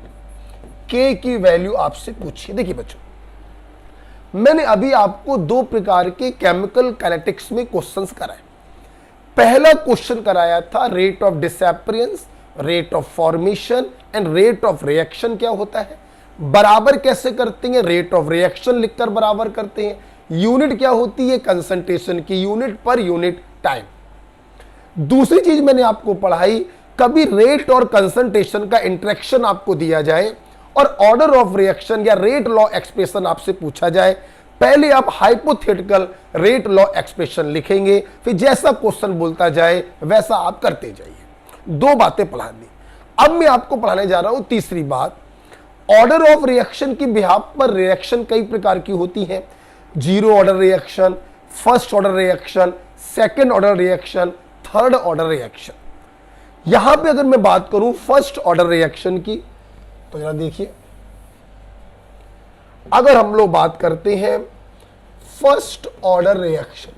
के की वैल्यू आपसे पूछी है। देखिए बच्चों, मैंने अभी आपको 2 प्रकार के केमिकल काइनेटिक्स में क्वेश्चंस कराए। पहला क्वेश्चन कराया था rate of disappearance, rate of formation and rate of reaction क्या होता है, बराबर कैसे करते हैं, रेट ऑफ रिएक्शन लिखकर बराबर करते हैं, यूनिट क्या होती है कंसंट्रेशन की, यूनिट पर यूनिट टाइम। दूसरी चीज मैंने आपको पढ़ाई, कभी रेट और कंसंट्रेशन का इंटरेक्शन आपको दिया जाए और ऑर्डर ऑफ रिएक्शन या रेट लॉ एक्सप्रेशन आपसे पूछा जाए, पहले आप हाइपोथेटिकल रेट लॉ एक्सप्रेशन लिखेंगे, फिर जैसा क्वेश्चन बोलता जाए वैसा आप करते जाइए। 2 बातें पढ़ा दी। अब मैं आपको पढ़ाने जा रहा हूं तीसरी बात। ऑर्डर ऑफ रिएक्शन की बिहाफ पर रिएक्शन कई प्रकार की होती है। 0 order reaction, first order reaction, second order reaction, third order reaction. यहां पे अगर मैं बात करूं फर्स्ट ऑर्डर रिएक्शन की, तो जरा देखिए, अगर हम लोग बात करते हैं first order reaction,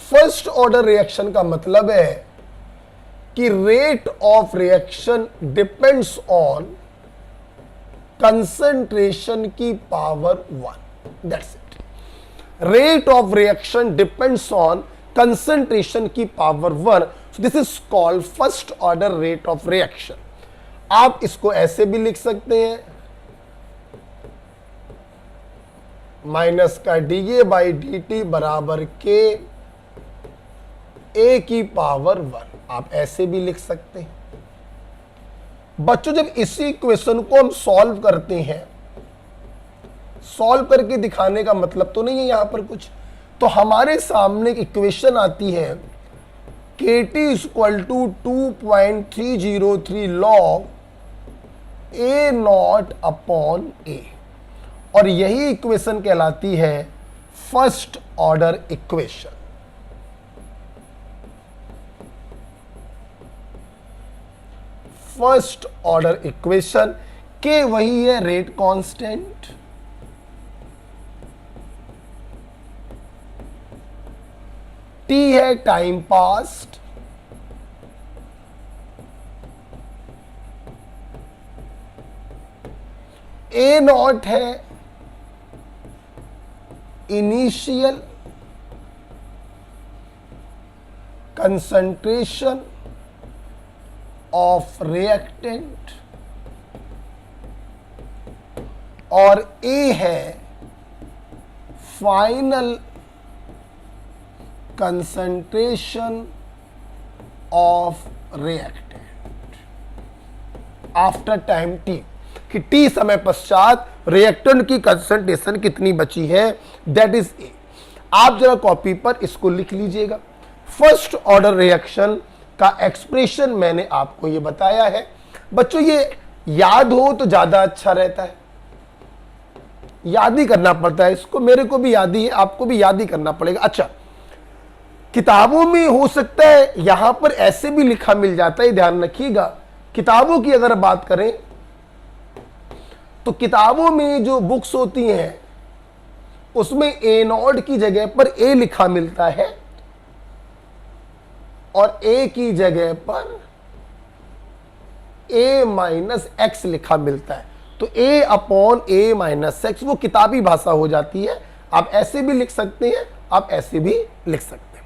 first order reaction का मतलब है कि rate of reaction depends on concentration की power 1, that's it. Rate of reaction depends on concentration की power 1, so this is called first order rate of reaction. आप इसको ऐसे भी लिख सकते हैं, माइनस का dA/dt बराबर के A की पावर 1, आप ऐसे भी लिख सकते हैं। बच्चों जब इसी इक्वेशन को हम सॉल्व करते हैं, सॉल्व करके दिखाने का मतलब तो नहीं है यहां पर कुछ, तो हमारे सामने एक इक्वेशन आती है KT = 2.303 log A0/A, और यही इक्वेशन कहलाती है first order equation. First order equation के वही है रेट कांस्टेंट, T है टाइम पास्ट, A0 है इनिशियल कंसंट्रेशन ऑफ रिएक्टेंट, और A है final concentration of reactant after time T, कि T समय पश्चात रिएक्टेंट की कंसंट्रेशन कितनी बची है, दैट इज A। आप जरा कॉपी पर इसको लिख लीजिएगा। फर्स्ट ऑर्डर रिएक्शन का एक्सप्रेशन मैंने आपको ये बताया है। बच्चों ये याद हो तो ज्यादा अच्छा रहता है, याद ही करना पड़ता है इसको, मेरे को भी याद ही है, आपको भी याद ही करना पड़ेगा। अच्छा, किताबों में हो सकता है यहां पर ऐसे भी लिखा मिल जाता है, ध्यान रखिएगा। किताबों की अगर बात करें तो किताबों में जो बुक्स होती हैं उसमें A0 की जगह पर A लिखा मिलता है और A की जगह पर a माइनस एक्स लिखा मिलता है। तो a upon a minus x वो किताबी भाषा हो जाती है। आप ऐसे भी लिख सकते हैं, आप ऐसे भी लिख सकते हैं।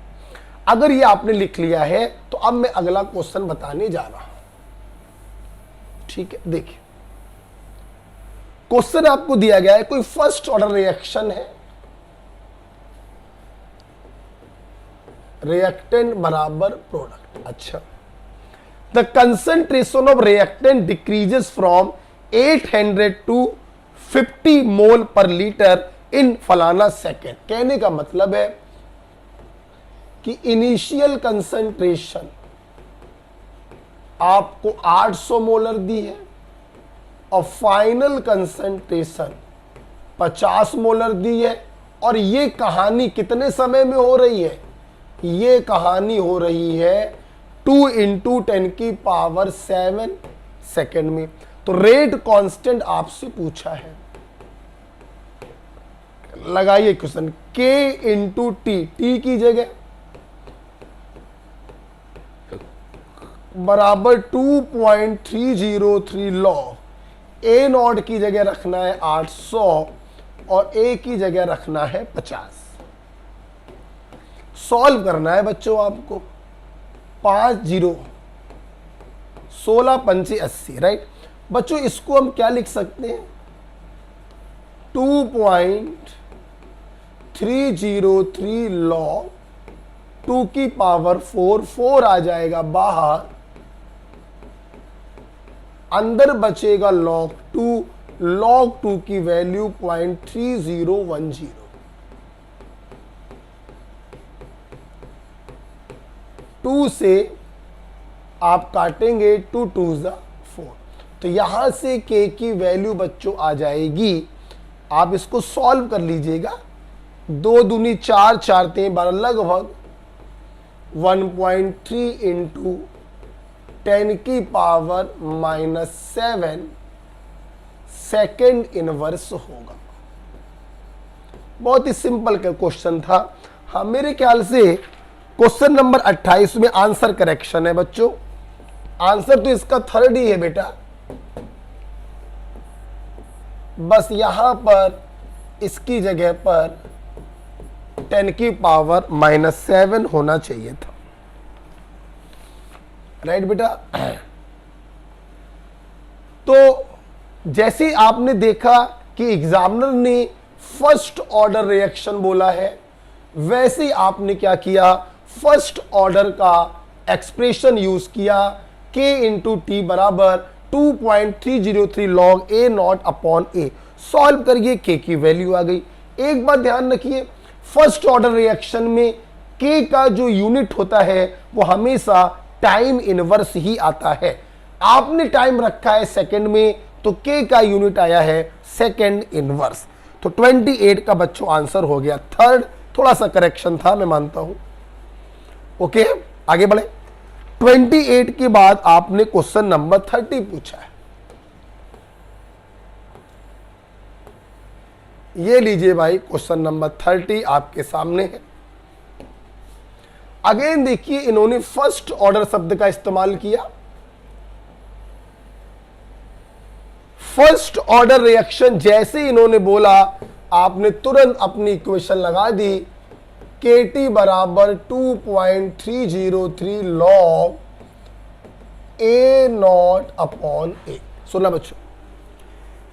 अगर ये आपने लिख लिया है तो अब मैं अगला क्वेश्चन बताने जा रहा हूं। ठीक है, देखिए क्वेश्चन आपको दिया गया है, कोई फर्स्ट ऑर्डर रिएक्शन है, रिएक्टेंट बराबर प्रोडक्ट। अच्छा, the concentration of reactant decreases from 800 to 50 mole per litre इन फलाना सेकेंड। कहने का मतलब है कि इनिशियल कंसंट्रेशन आपको 800 मोलर दी है और फाइनल कंसंट्रेशन 50 मोलर दी है। और ये कहानी कितने समय में हो रही है? ये कहानी हो रही है 2 × 10⁻7 सेकेंड में। तो रेट कांस्टेंट आपसे पूछा है, लगाइए क्वेश्चन, K × T की जगह बराबर 2.303 लॉग, A नॉट की जगह रखना है 800 और A की जगह रखना है 50। सॉल्व करना है बच्चों आपको। 5 0 16 पंचे 80, राइट बच्चों। इसको हम क्या लिख सकते हैं? 2.303 लॉग 2 की पावर 4, 4 आ जाएगा बाहर, अंदर बचेगा log 2, log 2 की वैल्यू 0.3010। 2 से आप काटेंगे 2 2 4, तो यहां से k की वैल्यू बच्चों आ जाएगी। आप इसको सॉल्व कर लीजिएगा। 2 दूनी 4, 4 3 12, लगभग 1.3 × 10⁻⁻7 सेकेंड इनवर्स होगा। बहुत ही सिंपल क्वेश्चन था। हाँ, मेरे ख्याल से क्वेश्चन नंबर 28 में आंसर करेक्शन है बच्चों। आंसर तो इसका थर्ड ही है बेटा, बस यहां पर इसकी जगह पर 10⁻⁻7 होना चाहिए था, राइट बेटा। तो जैसे आपने देखा कि एग्जामिनर ने फर्स्ट ऑर्डर रिएक्शन बोला है, वैसे ही आपने क्या किया, फर्स्ट ऑर्डर का एक्सप्रेशन यूज किया। K × T बराबर 2.303 log A not upon A। Solve करिए, K की वैल्यू आ गई। एक बात ध्यान रखिए, फर्स्ट ऑर्डर रिएक्शन में K का जो यूनिट होता है वो हमेशा टाइम इनवर्स ही आता है। आपने टाइम रखा है सेकंड में, तो K का यूनिट आया है सेकंड इनवर्स। तो 28 का बच्चों आंसर हो गया थर्ड। थोड़ा सा करेक्शन था, मैं मानता हूं। ओके, आगे बढ़े। 28 के बाद आपने क्वेश्चन नंबर 30 पूछा है। ये लीजिए भाई, क्वेश्चन नंबर 30 आपके सामने है। अगेन देखिए, इन्होंने फर्स्ट ऑर्डर शब्द का इस्तेमाल किया। फर्स्ट ऑर्डर रिएक्शन जैसे इन्होंने बोला, आपने तुरंत अपनी इक्वेशन लगा दी। KT बराबर 2.303 log A not upon A। सुना बच्चों,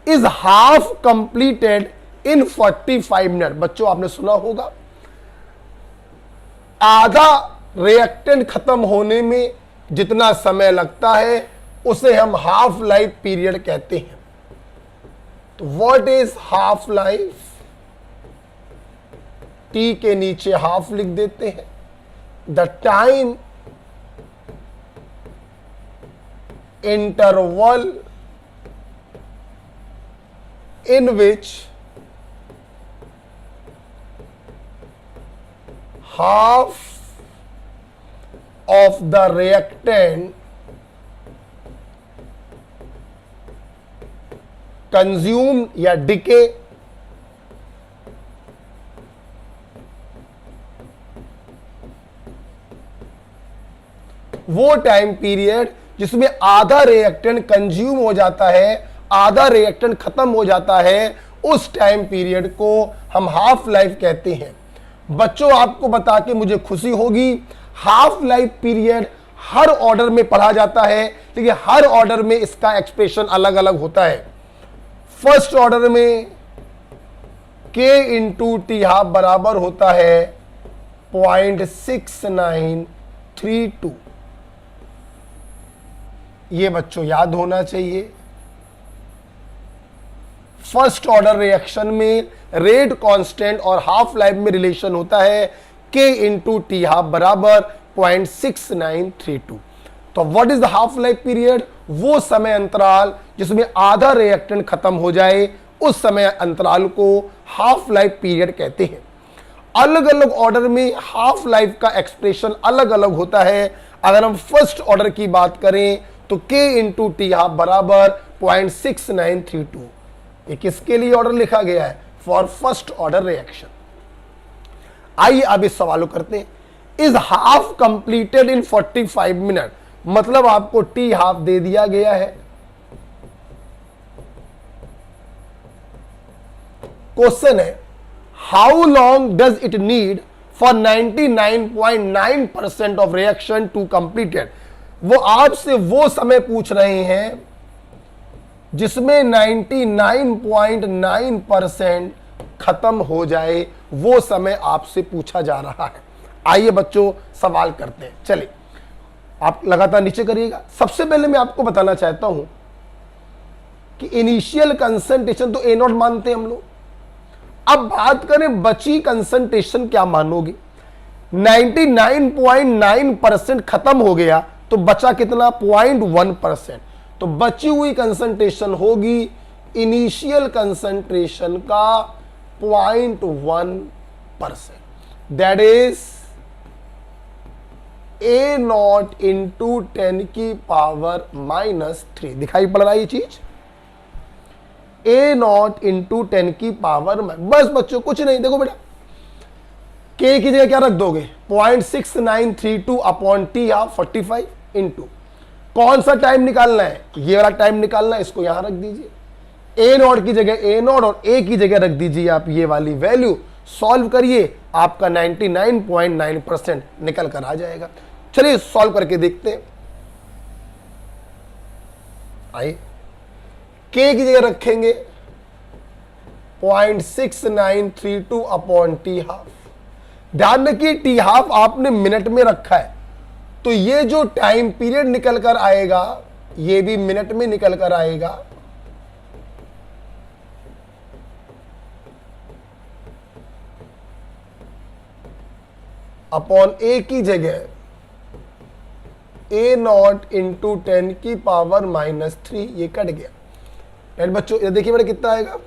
is half completed in 45 minute. बच्चों आपने सुना होगा, आधा रिएक्टेंट खत्म होने में जितना समय लगता है उसे हम हाफ लाइफ पीरियड कहते हैं। तो what is half life? T के नीचे हाफ लिख देते हैं। The time interval in which half of the reactant consumed या decay वो टाइम पीरियड जिसमें आधा रिएक्टेंट कंज्यूम हो जाता है, आधा रिएक्टेंट खत्म हो जाता है, उस टाइम पीरियड को हम हाफ लाइफ कहते हैं। बच्चों आपको बता के मुझे खुशी होगी, हाफ लाइफ पीरियड हर ऑर्डर में पढ़ा जाता है, लेकिन हर ऑर्डर में इसका एक्सप्रेशन अलग अलग होता है। फर्स्ट ऑर्डर में k इंटू टी हाफ बराबर होता है 0.6932। ये बच्चों याद होना चाहिए। फर्स्ट ऑर्डर रिएक्शन में रेट कांस्टेंट और हाफ लाइफ में रिलेशन होता है k इंटू टी हाफ बराबर 0.6932। तो what is the half life period? वो समय अंतराल जिसमें आधा रिएक्टेंट खत्म हो जाए, उस समय अंतराल को हाफ लाइफ पीरियड कहते हैं। अलग अलग ऑर्डर में हाफ लाइफ का एक्सप्रेशन अलग अलग होता है। अगर हम फर्स्ट ऑर्डर की बात करें तो k इंटू टी हाफ बराबर 0.6932। ये किसके लिए ऑर्डर लिखा गया है? For first order reaction. आइए अब इस सवाल को करते हैं। Is half completed in 45 minute, मतलब आपको टी हाफ दे दिया गया है। क्वेश्चन है how long does it need for 99.9% of reaction to completed. वो आपसे वो समय पूछ रहे हैं जिसमें 99.9% खत्म हो जाए, वो समय आपसे पूछा जा रहा है। आइए बच्चों सवाल करते हैं। चलिए आप लगातार नीचे करिएगा। सबसे पहले मैं आपको बताना चाहता हूं कि इनिशियल कंसंट्रेशन तो A0 मानते हैं हम लोग। अब बात करें बची कंसंट्रेशन क्या मानोगे? 99.9% खत्म हो गया तो बचा कितना? 0.1%। तो बची हुई कंसंट्रेशन होगी इनिशियल कंसंट्रेशन का 0.1%। दैट इज A0 इंटू 10 की पावर -3। दिखाई पड़ रहा है ये चीज? A0 इंटू 10 की पावर, बस बच्चों कुछ नहीं। देखो बेटा k की जगह क्या रख दोगे? 0.6932 अपॉन टी हाफ 45 इंटू कौन सा टाइम निकालना है? ये वाला टाइम निकालना है, इसको यहां रख दीजिए। A0 की जगह A0 और A की जगह रख दीजिए आप ये वाली वैल्यू। सॉल्व करिए, आपका 99.9% निकल कर आ जाएगा। चलिए सॉल्व करके देखते हैं। आइए k की जगह रखेंगे 0.6932 अपॉन टी हाफ। ध्यान रखिए टी हाफ आपने मिनट में रखा है, तो ये जो टाइम पीरियड निकल कर आएगा ये भी मिनट में निकल कर आएगा। अपॉन A की जगह A0 इंटू 10 की पावर -3, ये कट गया। राइट बच्चों, ये देखिए बेटा कितना आएगा?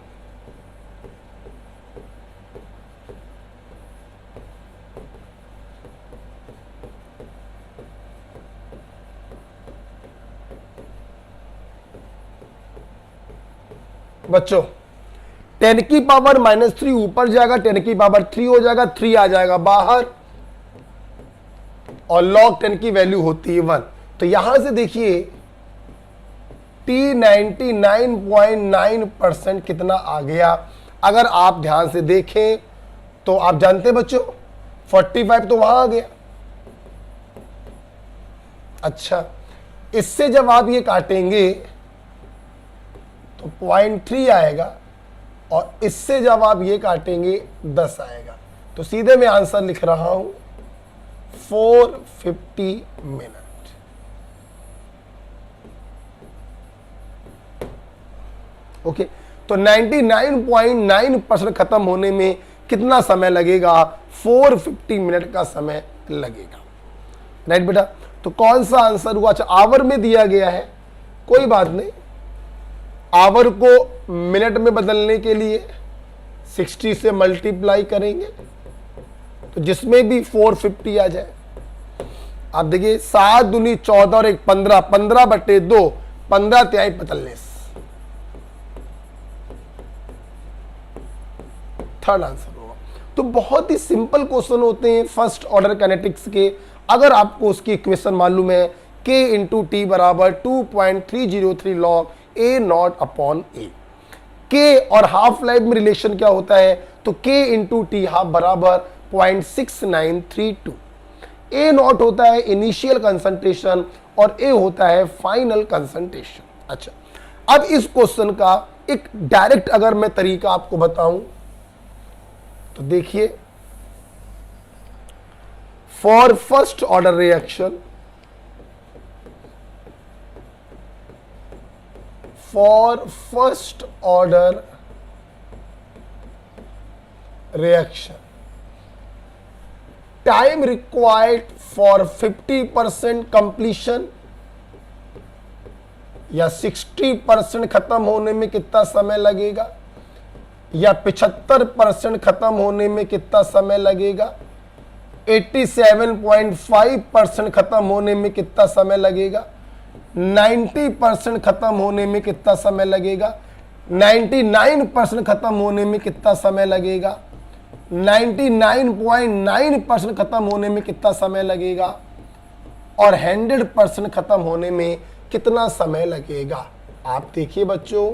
बच्चों 10 की पावर -3 ऊपर जाएगा, 10 की पावर 3 हो जाएगा, 3 आ जाएगा बाहर, और log 10 की वैल्यू होती है 1। तो यहां से देखिए T 99.9% कितना आ गया। अगर आप ध्यान से देखें तो आप जानते हैं बच्चों 45 तो वहां आ गया। अच्छा, इससे जब आप ये काटेंगे तो 0.3 आएगा, और इससे जब आप ये काटेंगे 10 आएगा। तो सीधे मैं आंसर लिख रहा हूं 450 मिनट। ओके, तो 99.9% खत्म होने में कितना समय लगेगा? 450 मिनट का समय लगेगा। राइट बेटा, तो कौन सा आंसर हुआ? अच्छा, आवर में दिया गया है, कोई बात नहीं। आवर को मिनट में बदलने के लिए 60 से मल्टीप्लाई करेंगे तो जिसमें भी 450 आ जाए। आप देखिए 7 दूनी 14 और 1 15, 15/2, 15 तिहाई 45। थर्ड आंसर होगा। तो बहुत ही सिंपल क्वेश्चन होते हैं फर्स्ट ऑर्डर काइनेटिक्स के। अगर आपको उसकी इक्वेशन मालूम है K इंटू टी बराबर 2.303 log A not upon A. K और हाफ लाइफ में रिलेशन क्या होता है, तो K इंटू टी हाफ बराबर 0.6932। ए नॉट होता है इनिशियल कंसंट्रेशन और ए होता है फाइनल कंसंट्रेशन। अच्छा, अब इस क्वेश्चन का एक डायरेक्ट अगर मैं तरीका आपको बताऊं तो देखिए, for first order reaction, for first order reaction, time required for 50% completion या 60% खत्म होने में कितना समय लगेगा, या 75% खत्म होने में कितना समय लगेगा, 87.5% खत्म होने में कितना समय लगेगा, 90% खत्म होने में कितना समय लगेगा, 99% खत्म होने में कितना समय लगेगा, 99.9% खत्म होने में कितना समय लगेगा, और 100% खत्म होने में कितना समय लगेगा। आप देखिए बच्चों,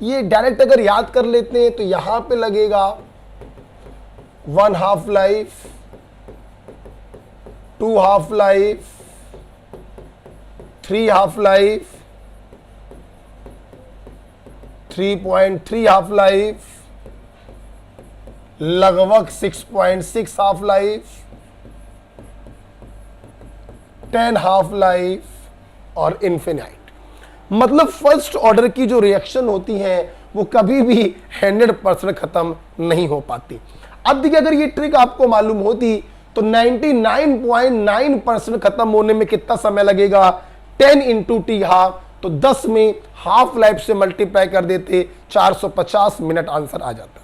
ये डायरेक्ट अगर याद कर लेते हैं तो यहां पे लगेगा 1 half life, 2 half life, 3 half life, 3.3 half life, लगभग 6.6 हाफ लाइफ, 10 हाफ लाइफ और इन्फिनाइट। मतलब फर्स्ट ऑर्डर की जो रिएक्शन होती है वो कभी भी 100% खत्म नहीं हो पाती। अब देखिए, अगर ये ट्रिक आपको मालूम होती तो 99.9% खत्म होने में कितना समय लगेगा, 10 इंटू टी हाफ, तो 10 में हाफ लाइफ से मल्टीप्लाई कर देते, 450 मिनट आंसर आ जाता।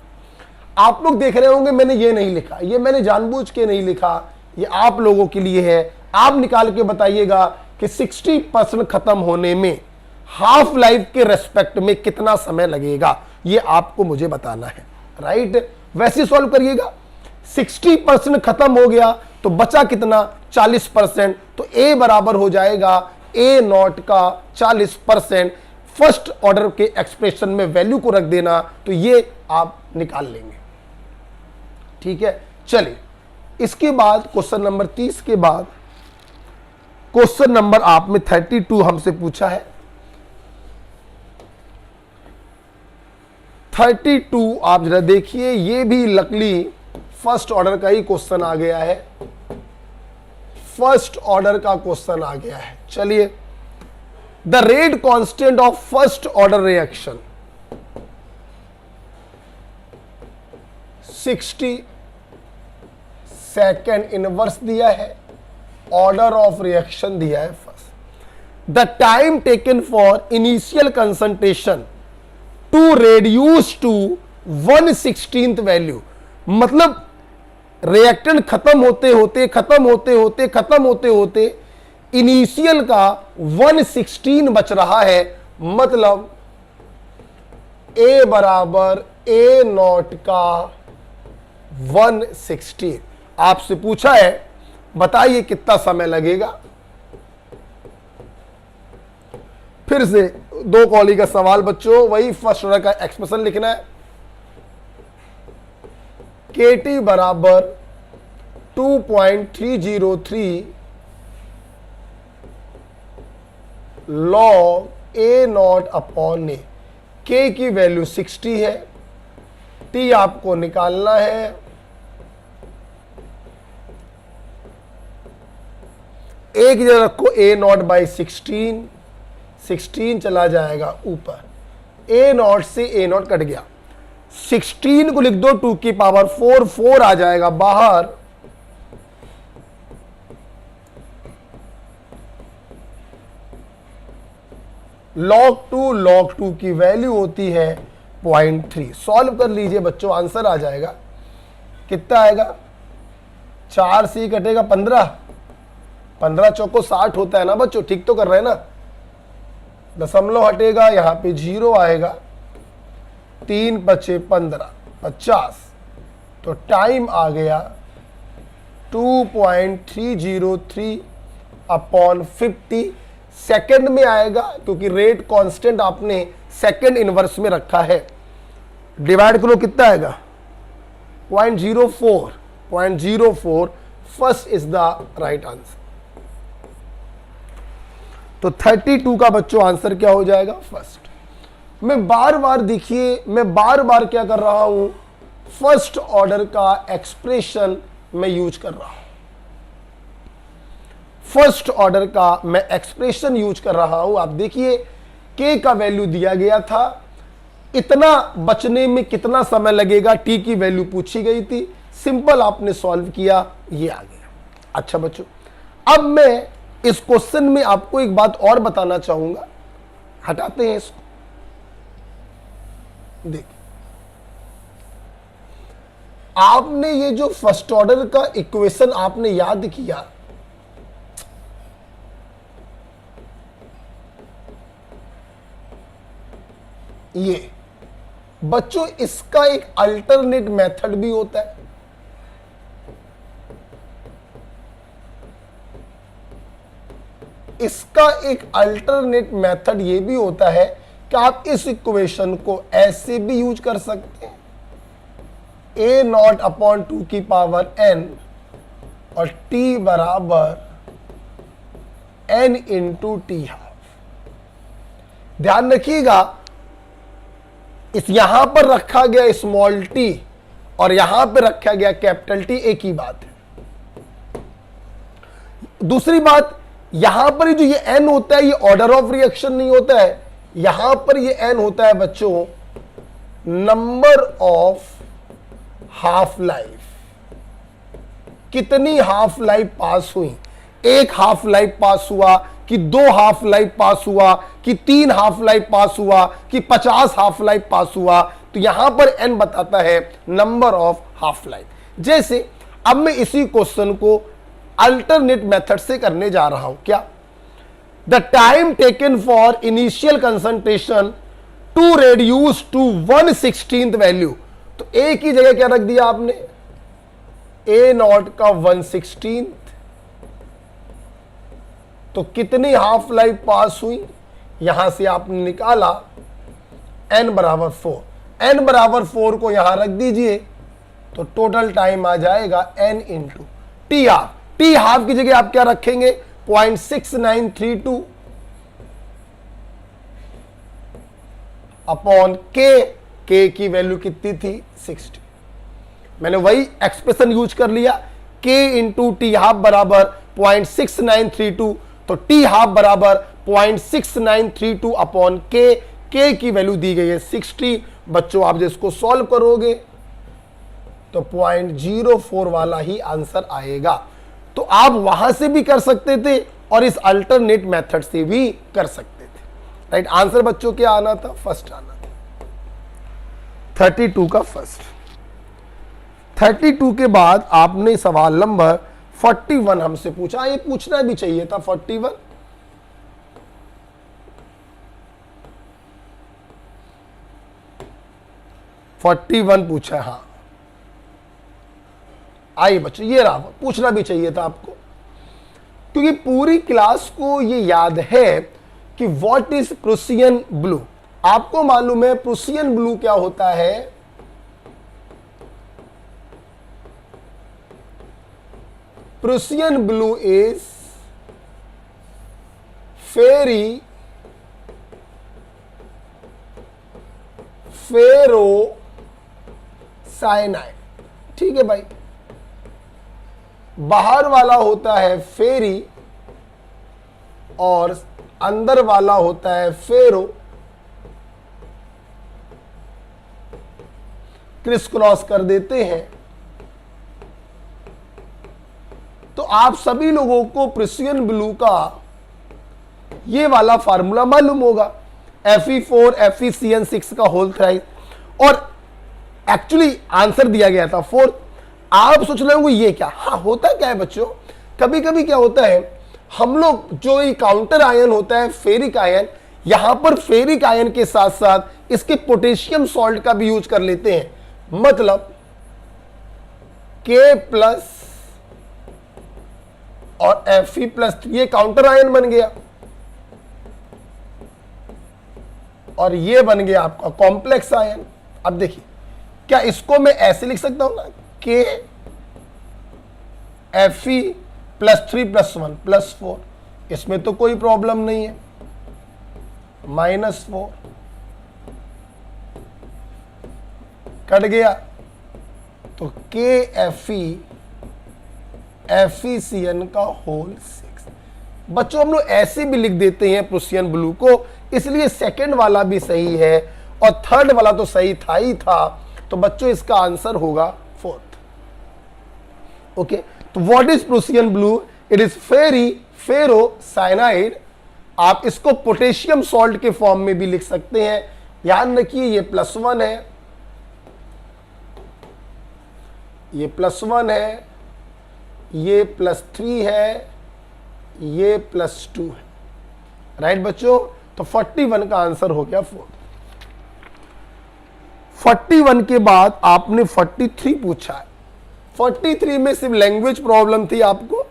आप लोग देख रहे होंगे मैंने ये नहीं लिखा, ये मैंने जानबूझ के नहीं लिखा, ये आप लोगों के लिए है। आप निकाल के बताइएगा कि 60% खत्म होने में हाफ लाइफ के रेस्पेक्ट में कितना समय लगेगा, ये आपको मुझे बताना है, राइट। वैसे सॉल्व करिएगा, 60% खत्म हो गया तो बचा कितना, 40%, तो A बराबर हो जाएगा A नॉट का 40%। फर्स्ट ऑर्डर के एक्सप्रेशन में वैल्यू को रख देना, तो ये आप निकाल लेंगे, ठीक है। चलिए, इसके बाद क्वेश्चन नंबर 30 के बाद क्वेश्चन नंबर आप में 32 हमसे पूछा है। 32 आप जरा देखिए, ये भी लकली फर्स्ट ऑर्डर का ही क्वेश्चन आ गया है, फर्स्ट ऑर्डर का क्वेश्चन आ गया है। चलिए, the rate constant of first order reaction 60 second inverse दिया है, ऑर्डर ऑफ रिएक्शन दिया है first. The time taken for initial concentration to reduce to 1/16 value, मतलब रिएक्टेंट खत्म होते होते इनिशियल का 1/16 बच रहा है, मतलब A बराबर A नॉट का 1/16। आपसे पूछा है बताइए कितना समय लगेगा। फिर से 2 कॉली का सवाल बच्चों, वही फर्स्ट ऑर्डर का एक्सप्रेशन लिखना है। KT बराबर 2.303 log A not upon A। K की वैल्यू 60 है, T आपको निकालना है। एक जगह रखो A नॉट बाई 16 चला जाएगा ऊपर, A नॉट से A नॉट कट गया, 16 को लिख दो 2 की पावर 4 आ जाएगा बाहर। log 2 की वैल्यू होती है 0.3। सॉल्व कर लीजिए बच्चों, आंसर आ जाएगा। कितना आएगा, 4 से कटेगा 15 चौको 60 होता है ना बच्चों, ठीक तो कर रहे हैं ना। दशमलव हटेगा, यहां पे 0 आएगा, 3 × 5 = 15, 50। तो टाइम आ गया 2.303 अपॉन 50 सेकंड में आएगा, क्योंकि रेट कांस्टेंट आपने सेकंड इनवर्स में रखा है। डिवाइड करो कितना आएगा 0.04 first is the right answer. तो 32 का बच्चों आंसर क्या हो जाएगा फर्स्ट। मैं बार बार देखिए, मैं बार बार क्या कर रहा हूं, फर्स्ट ऑर्डर का एक्सप्रेशन मैं यूज कर रहा हूं, फर्स्ट ऑर्डर का मैं एक्सप्रेशन यूज कर रहा हूं। आप देखिए के का वैल्यू दिया गया था, इतना बचने में कितना समय लगेगा, टी की वैल्यू पूछी गई थी, सिंपल आपने सॉल्व किया, ये आ गया। अच्छा बच्चों, अब मैं इस क्वेश्चन में आपको एक बात और बताना चाहूंगा, हटाते हैं इसको। देखिए आपने ये जो फर्स्ट ऑर्डर का इक्वेशन आपने याद किया, ये बच्चों इसका एक अल्टरनेट मेथड भी होता है। इसका एक अल्टरनेट मेथड ये भी होता है कि आप इस इक्वेशन को ऐसे भी यूज कर सकते हैं, a नॉट अपॉन 2 की पावर n और t बराबर n इंटू टी हाफ। ध्यान रखिएगा, इस यहां पर रखा गया स्मॉल t और यहां पर रखा गया कैपिटल T, एक ही बात है। दूसरी बात, यहां पर जो ये n होता है, ये ऑर्डर ऑफ रिएक्शन नहीं होता है, यहां पर ये n होता है बच्चों नंबर ऑफ हाफ लाइफ। कितनी हाफ लाइफ पास हुई, एक हाफ लाइफ पास हुआ कि 2 हाफ लाइफ पास हुआ कि 3 हाफ लाइफ पास हुआ कि 50 हाफ लाइफ पास हुआ, तो यहां पर n बताता है नंबर ऑफ हाफ लाइफ। जैसे अब मैं इसी क्वेश्चन को अल्टरनेट मेथड से करने जा रहा हूं। क्या? The time taken for initial concentration to reduce to 1/16 value. तो ए की जगह क्या रख दिया आपने, ए नॉट का 1/16। तो कितनी हाफ लाइफ पास हुई, यहां से आपने निकाला n बराबर 4। n बराबर 4 को यहां रख दीजिए, तो टोटल टाइम आ जाएगा n into T half. T half की जगह आप क्या रखेंगे 0.6932 अपॉन के की वैल्यू कितनी थी 60। मैंने वही एक्सप्रेशन यूज कर लिया, k इंटू टी हाफ बराबर 0.6932, तो टी हाफ बराबर 0.6932 अपॉन के की वैल्यू दी गई है 60। बच्चों आप जिसको सॉल्व करोगे तो 0.04 वाला ही आंसर आएगा। तो आप वहां से भी कर सकते थे और इस अल्टरनेट मेथड से भी कर सकते थे। राइट आंसर बच्चों क्या आना था, फर्स्ट आना था, 32 का फर्स्ट। 32 के बाद आपने सवाल नंबर 41 हमसे पूछा, ये पूछना भी चाहिए था 41। पूछा है, हाँ आइए बच्चों, ये रहा, पूछना भी चाहिए था आपको, क्योंकि पूरी क्लास को ये याद है कि व्हाट इज प्रूसियन ब्लू। आपको मालूम है प्रूसियन ब्लू क्या होता है, Prussian blue is ferri ferro cyanide. ठीक है भाई, बाहर वाला होता है फेरी और अंदर वाला होता है फेरो। क्रिस क्रॉस कर देते हैं तो आप सभी लोगों को प्रूसियन ब्लू का ये वाला फार्मूला मालूम होगा, Fe4 FeCN6 का होल थ्राइस, और एक्चुअली आंसर दिया गया था 4। आप सोच रहे होंगे ये क्या, हाँ होता क्या है बच्चों, कभी कभी क्या होता है, हम लोग जो ये काउंटर आयन होता है फेरिक आयन, यहां पर फेरिक आयन के साथ साथ इसके पोटेशियम सॉल्ट का भी यूज कर लेते हैं। मतलब K+ और Fe+3 ये काउंटर आयन बन गया और ये बन गया आपका कॉम्प्लेक्स आयन। अब देखिए क्या इसको मैं ऐसे लिख सकता हूं ना कि Fe+3+1 +4, इसमें तो कोई प्रॉब्लम नहीं है, -4 कट गया तो KFe FeCN का होल 6। बच्चों हम लोग ऐसे भी लिख देते हैं प्रूसियन ब्लू को, इसलिए सेकंड वाला भी सही है और थर्ड वाला तो सही था ही था, तो बच्चों इसका आंसर होगा 4th। ओके, तो what is Prussian blue? It is ferrocyanide. आप इसको पोटेशियम सॉल्ट के फॉर्म में भी लिख सकते हैं। याद रखिए ये +1 है, ये +1 है, ये +3 है, ये +2 है। राइट बच्चों, तो 41 का आंसर हो गया 4। 41 के बाद आपने 43 पूछा है। 43 में सिर्फ लैंग्वेज प्रॉब्लम थी आपको,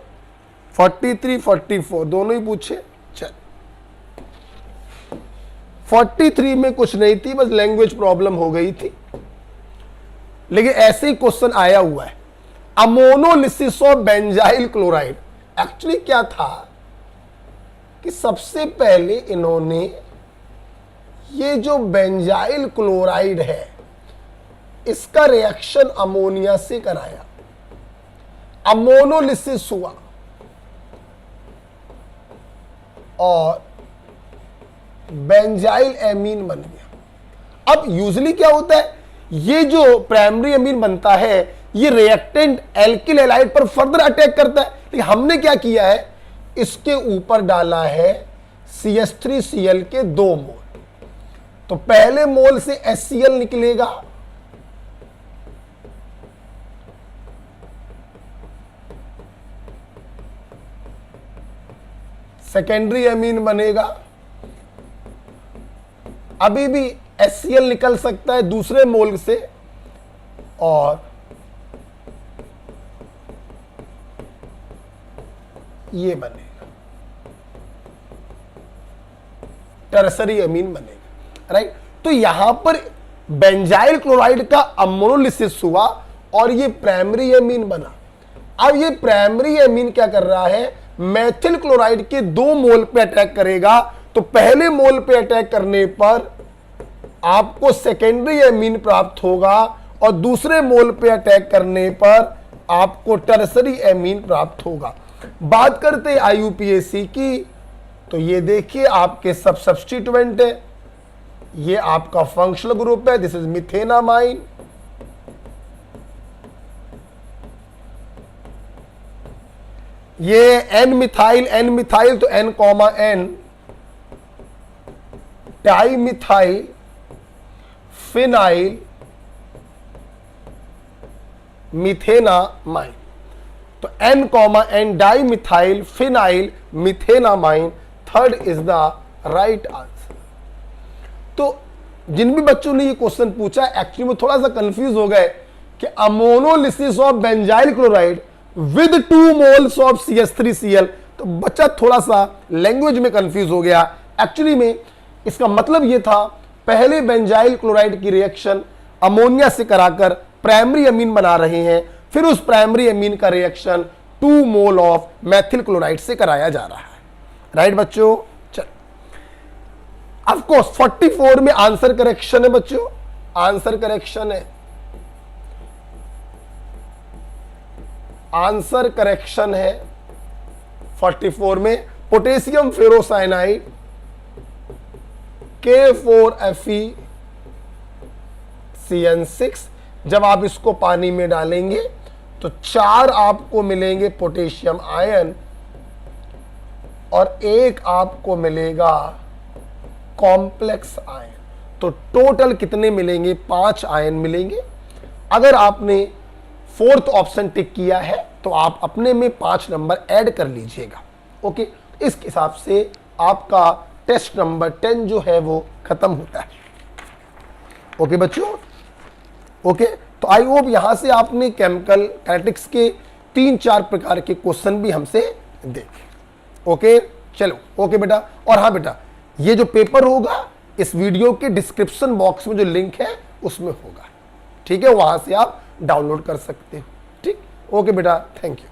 43 44 दोनों ही पूछे। चल 43 में कुछ नहीं थी, बस लैंग्वेज प्रॉब्लम हो गई थी, लेकिन ऐसे ही क्वेश्चन आया हुआ है। Ammonolysis of benzyl chloride. Actually क्या था कि सबसे पहले इन्होंने ये जो बेंजाइल क्लोराइड है इसका रिएक्शन अमोनिया से कराया, अमोनोलिसिस हुआ और बेंजाइल एमीन बन गया। अब यूजुअली क्या होता है, ये जो प्राइमरी एमीन बनता है ये रिएक्टेंट एल्किल हैलाइड पर फर्दर अटैक करता है, लेकिन हमने क्या किया है, इसके ऊपर डाला है CH3Cl के 2 मोल। तो पहले मोल से HCl निकलेगा, सेकेंडरी एमीन बनेगा। अभी भी HCl निकल सकता है दूसरे मोल से और ये बनेगा टर्सरी एमीन बनेगा। राइट, तो यहां पर बेंजाइल क्लोराइड का अमोनोलिसिस हुआ और ये प्राइमरी एमीन बना। अब ये प्राइमरी एमीन क्या कर रहा है, मेथिल क्लोराइड के 2 मोल पे अटैक करेगा। तो पहले मोल पे अटैक करने पर आपको सेकेंडरी एमीन प्राप्त होगा और दूसरे मोल पे अटैक करने पर आपको टर्सरी एमीन प्राप्त होगा। बात करते हैं IUPAC की, तो ये देखिए आपके सब सब्स्टिट्यूएंट है, ये आपका फंक्शनल ग्रुप है, दिस इज मिथेनामाइन, ये N मिथाइल तो N, N dimethyl phenyl methenamine. तो N, N dimethyl phenyl methenamine, third is the right answer. तो जिन भी बच्चों ने ये क्वेश्चन पूछा एक्चुअली वो थोड़ा सा कंफ्यूज हो गए कि ammonolysis of benzyl chloride with 2 moles of CH3Cl, तो बच्चा थोड़ा सा लैंग्वेज में कंफ्यूज हो गया। एक्चुअली में इसका मतलब ये था, पहले बेंजाइल क्लोराइड की रिएक्शन अमोनिया से कराकर प्राइमरी अमीन बना रहे हैं, फिर उस प्राइमरी अमीन का reaction 2 mole of methyl chloride से कराया जा रहा है। राइट बच्चों, चल ऑफ कोर्स 44 में आंसर करेक्शन है बच्चों, आंसर करेक्शन है, आंसर करेक्शन है 44 में। पोटेशियम फेरोसाइनाइड K4FeCN6, जब आप इसको पानी में डालेंगे तो 4 आपको मिलेंगे पोटेशियम आयन और 1 आपको मिलेगा कॉम्प्लेक्स आयन। तो टोटल कितने मिलेंगे, 5 आयन मिलेंगे। अगर आपने 4th ऑप्शन टिक किया है तो आप अपने में 5 नंबर ऐड कर लीजिएगा। ओके, इस हिसाब से आपका टेस्ट नंबर 10 जो है वो खत्म होता है। ओके बच्चों, ओके, तो आई होप यहां से आपने केमिकल काइनेटिक्स के 3-4 प्रकार के क्वेश्चन भी हमसे देख। ओके चलो, ओके बेटा। और हाँ बेटा, ये जो पेपर होगा इस वीडियो के डिस्क्रिप्शन बॉक्स में जो लिंक है उसमें होगा, ठीक है, वहां से आप डाउनलोड कर सकते हो। ठीक, ओके बेटा, थैंक यू।